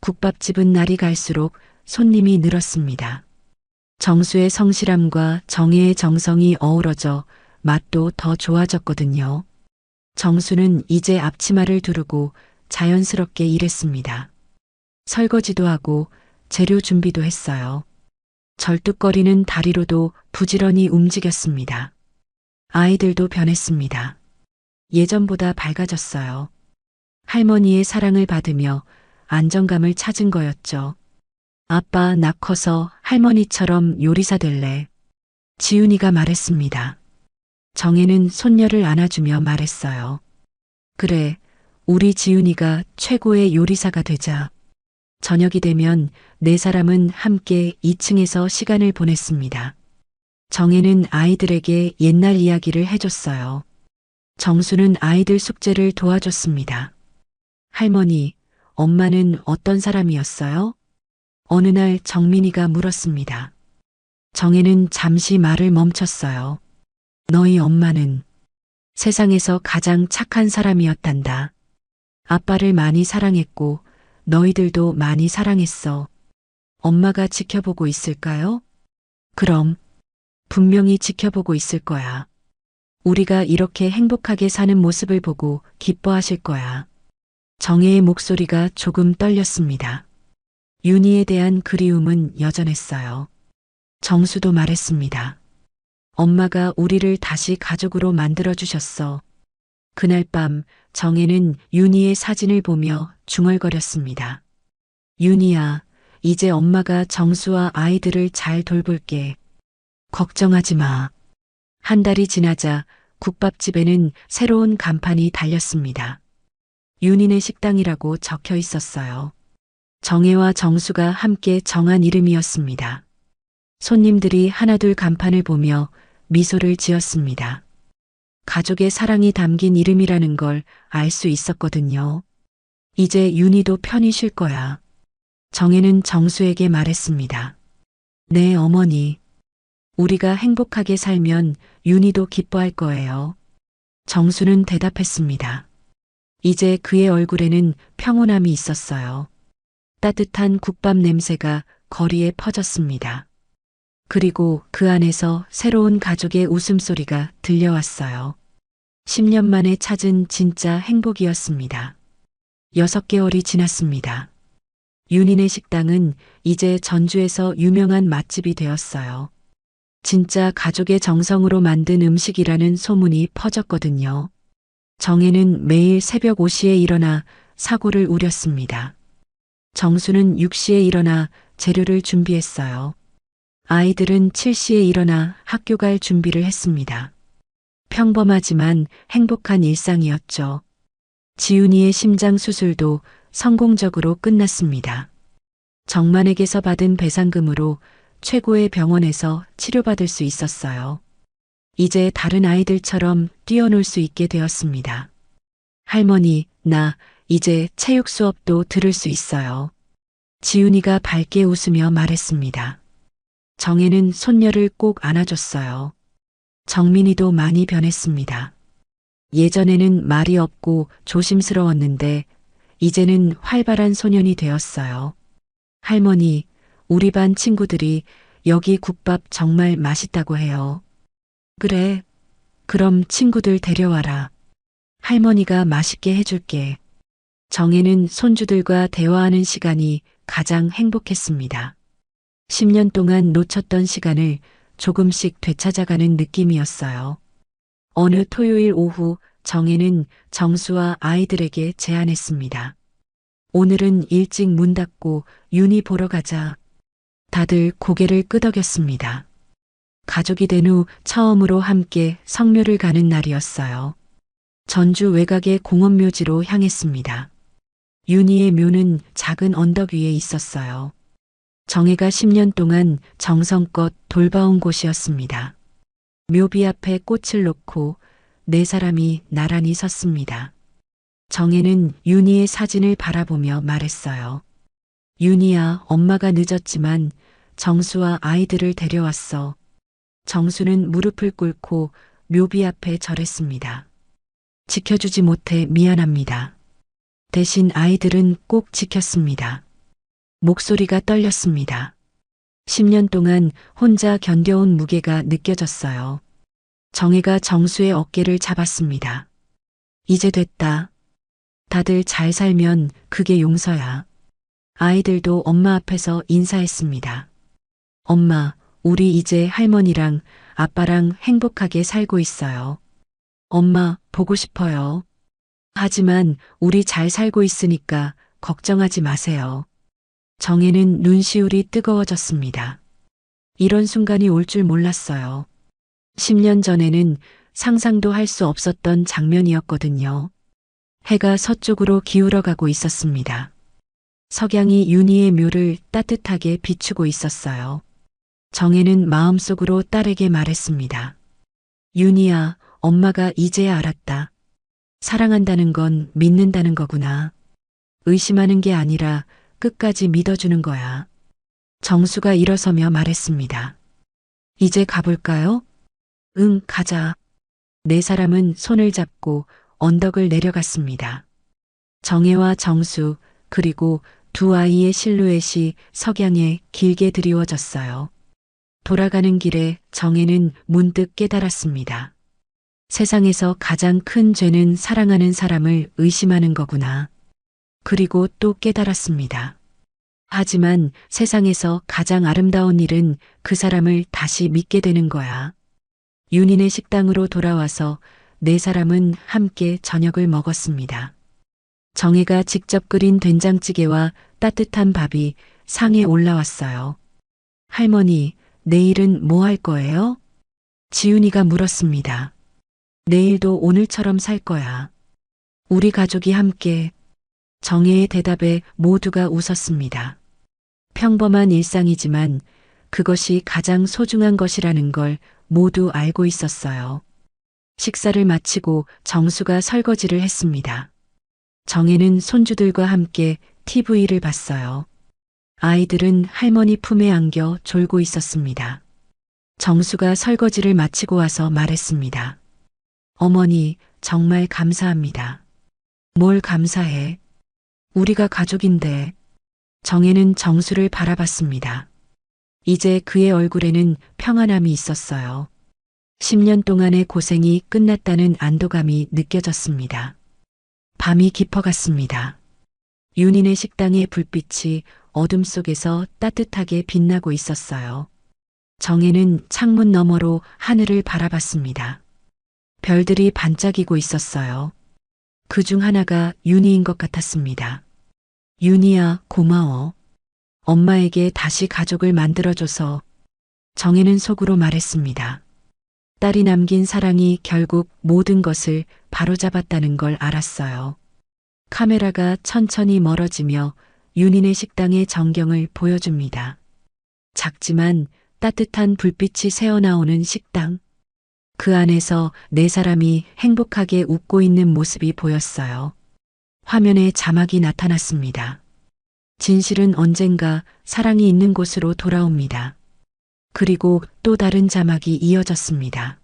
국밥집은 날이 갈수록 손님이 늘었습니다. 정수의 성실함과 정혜의 정성이 어우러져 맛도 더 좋아졌거든요. 정수는 이제 앞치마를 두르고 자연스럽게 일했습니다. 설거지도 하고 재료 준비도 했어요. 절뚝거리는 다리로도 부지런히 움직였습니다. 아이들도 변했습니다. 예전보다 밝아졌어요. 할머니의 사랑을 받으며 안정감을 찾은 거였죠. 아빠, 나 커서 할머니처럼 요리사 될래. 지훈이가 말했습니다. 정혜는 손녀를 안아주며 말했어요. 그래, 우리 지훈이가 최고의 요리사가 되자. 저녁이 되면 네 사람은 함께 2층에서 시간을 보냈습니다. 정혜는 아이들에게 옛날 이야기를 해줬어요. 정수는 아이들 숙제를 도와줬습니다. 할머니, 엄마는 어떤 사람이었어요? 어느 날 정민이가 물었습니다. 정혜는 잠시 말을 멈췄어요. 너희 엄마는 세상에서 가장 착한 사람이었단다. 아빠를 많이 사랑했고 너희들도 많이 사랑했어. 엄마가 지켜보고 있을까요? 그럼 분명히 지켜보고 있을 거야. 우리가 이렇게 행복하게 사는 모습을 보고 기뻐하실 거야. 정혜의 목소리가 조금 떨렸습니다. 윤희에 대한 그리움은 여전했어요. 정수도 말했습니다. 엄마가 우리를 다시 가족으로 만들어주셨어. 그날 밤 정혜는 윤희의 사진을 보며 중얼거렸습니다. 윤희야, 이제 엄마가 정수와 아이들을 잘 돌볼게. 걱정하지 마. 한 달이 지나자 국밥집에는 새로운 간판이 달렸습니다. 윤희네 식당이라고 적혀 있었어요. 정혜와 정수가 함께 정한 이름이었습니다. 손님들이 하나둘 간판을 보며 미소를 지었습니다. 가족의 사랑이 담긴 이름이라는 걸 알 수 있었거든요. 이제 윤희도 편히 쉴 거야. 정혜는 정수에게 말했습니다. 네, 어머니. 우리가 행복하게 살면 윤희도 기뻐할 거예요. 정수는 대답했습니다. 이제 그의 얼굴에는 평온함이 있었어요. 따뜻한 국밥 냄새가 거리에 퍼졌습니다. 그리고 그 안에서 새로운 가족의 웃음소리가 들려왔어요. 10년 만에 찾은 진짜 행복이었습니다. 6개월이 지났습니다. 윤희네 식당은 이제 전주에서 유명한 맛집이 되었어요. 진짜 가족의 정성으로 만든 음식이라는 소문이 퍼졌거든요. 정혜는 매일 새벽 5시에 일어나 사고를 우렸습니다. 정수는 6시에 일어나 재료를 준비했어요. 아이들은 7시에 일어나 학교 갈 준비를 했습니다. 평범하지만 행복한 일상이었죠. 지훈이의 심장 수술도 성공적으로 끝났습니다. 정만에게서 받은 배상금으로 최고의 병원에서 치료받을 수 있었어요. 이제 다른 아이들처럼 뛰어놀 수 있게 되었습니다. 할머니, 나 이제 체육 수업도 들을 수 있어요. 지훈이가 밝게 웃으며 말했습니다. 정혜는 손녀를 꼭 안아줬어요. 정민이도 많이 변했습니다. 예전에는 말이 없고 조심스러웠는데 이제는 활발한 소년이 되었어요. 할머니, 우리 반 친구들이 여기 국밥 정말 맛있다고 해요. 그래, 그럼 친구들 데려와라. 할머니가 맛있게 해줄게. 정혜는 손주들과 대화하는 시간이 가장 행복했습니다. 10년 동안 놓쳤던 시간을 조금씩 되찾아가는 느낌이었어요. 어느 토요일 오후 정혜는 정수와 아이들에게 제안했습니다. 오늘은 일찍 문 닫고 윤희 보러 가자. 다들 고개를 끄덕였습니다. 가족이 된 후 처음으로 함께 성묘를 가는 날이었어요. 전주 외곽의 공원묘지로 향했습니다. 윤희의 묘는 작은 언덕 위에 있었어요. 정혜가 10년 동안 정성껏 돌봐온 곳이었습니다. 묘비 앞에 꽃을 놓고 네 사람이 나란히 섰습니다. 정혜는 윤희의 사진을 바라보며 말했어요. 윤희야, 엄마가 늦었지만 정수와 아이들을 데려왔어. 정수는 무릎을 꿇고 묘비 앞에 절했습니다. 지켜주지 못해 미안합니다. 대신 아이들은 꼭 지켰습니다. 목소리가 떨렸습니다. 10년 동안 혼자 견뎌온 무게가 느껴졌어요. 정혜가 정수의 어깨를 잡았습니다. 이제 됐다. 다들 잘 살면 그게 용서야. 아이들도 엄마 앞에서 인사했습니다. 엄마, 우리 이제 할머니랑 아빠랑 행복하게 살고 있어요. 엄마, 보고 싶어요. 하지만 우리 잘 살고 있으니까 걱정하지 마세요. 정혜는 눈시울이 뜨거워졌습니다. 이런 순간이 올 줄 몰랐어요. 10년 전에는 상상도 할 수 없었던 장면이었거든요. 해가 서쪽으로 기울어가고 있었습니다. 석양이 윤희의 묘를 따뜻하게 비추고 있었어요. 정혜는 마음속으로 딸에게 말했습니다. 윤희야, 엄마가 이제야 알았다. 사랑한다는 건 믿는다는 거구나. 의심하는 게 아니라 끝까지 믿어주는 거야. 정수가 일어서며 말했습니다. 이제 가볼까요? 응, 가자. 네 사람은 손을 잡고 언덕을 내려갔습니다. 정혜와 정수, 그리고 두 아이의 실루엣이 석양에 길게 드리워졌어요. 돌아가는 길에 정혜는 문득 깨달았습니다. 세상에서 가장 큰 죄는 사랑하는 사람을 의심하는 거구나. 그리고 또 깨달았습니다. 하지만 세상에서 가장 아름다운 일은 그 사람을 다시 믿게 되는 거야. 윤희네 식당으로 돌아와서 네 사람은 함께 저녁을 먹었습니다. 정혜가 직접 끓인 된장찌개와 따뜻한 밥이 상에 올라왔어요. 할머니, 내일은 뭐 할 거예요? 지윤이가 물었습니다. 내일도 오늘처럼 살 거야. 우리 가족이 함께. 정혜의 대답에 모두가 웃었습니다. 평범한 일상이지만 그것이 가장 소중한 것이라는 걸 모두 알고 있었어요. 식사를 마치고 정수가 설거지를 했습니다. 정혜는 손주들과 함께 TV를 봤어요. 아이들은 할머니 품에 안겨 졸고 있었습니다. 정수가 설거지를 마치고 와서 말했습니다. 어머니, 정말 감사합니다. 뭘 감사해? 우리가 가족인데. 정혜는 정수를 바라봤습니다. 이제 그의 얼굴에는 평안함이 있었어요. 10년 동안의 고생이 끝났다는 안도감이 느껴졌습니다. 밤이 깊어갔습니다. 윤희네 식당의 불빛이 어둠 속에서 따뜻하게 빛나고 있었어요. 정혜는 창문 너머로 하늘을 바라봤습니다. 별들이 반짝이고 있었어요. 그 중 하나가 윤희인 것 같았습니다. 윤희야, 고마워. 엄마에게 다시 가족을 만들어줘서. 정혜는 속으로 말했습니다. 딸이 남긴 사랑이 결국 모든 것을 바로잡았다는 걸 알았어요. 카메라가 천천히 멀어지며 윤희네 식당의 전경을 보여줍니다. 작지만 따뜻한 불빛이 새어나오는 식당. 그 안에서 네 사람이 행복하게 웃고 있는 모습이 보였어요. 화면에 자막이 나타났습니다. 진실은 언젠가 사랑이 있는 곳으로 돌아옵니다. 그리고 또 다른 자막이 이어졌습니다.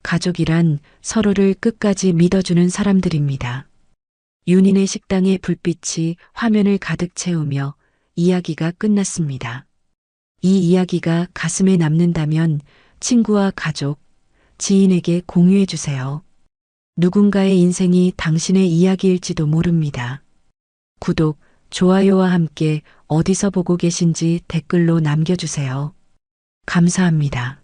가족이란 서로를 끝까지 믿어주는 사람들입니다. 윤희네 식당의 불빛이 화면을 가득 채우며 이야기가 끝났습니다. 이 이야기가 가슴에 남는다면 친구와 가족, 지인에게 공유해 주세요. 누군가의 인생이 당신의 이야기일지도 모릅니다. 구독, 좋아요와 함께 어디서 보고 계신지 댓글로 남겨주세요. 감사합니다.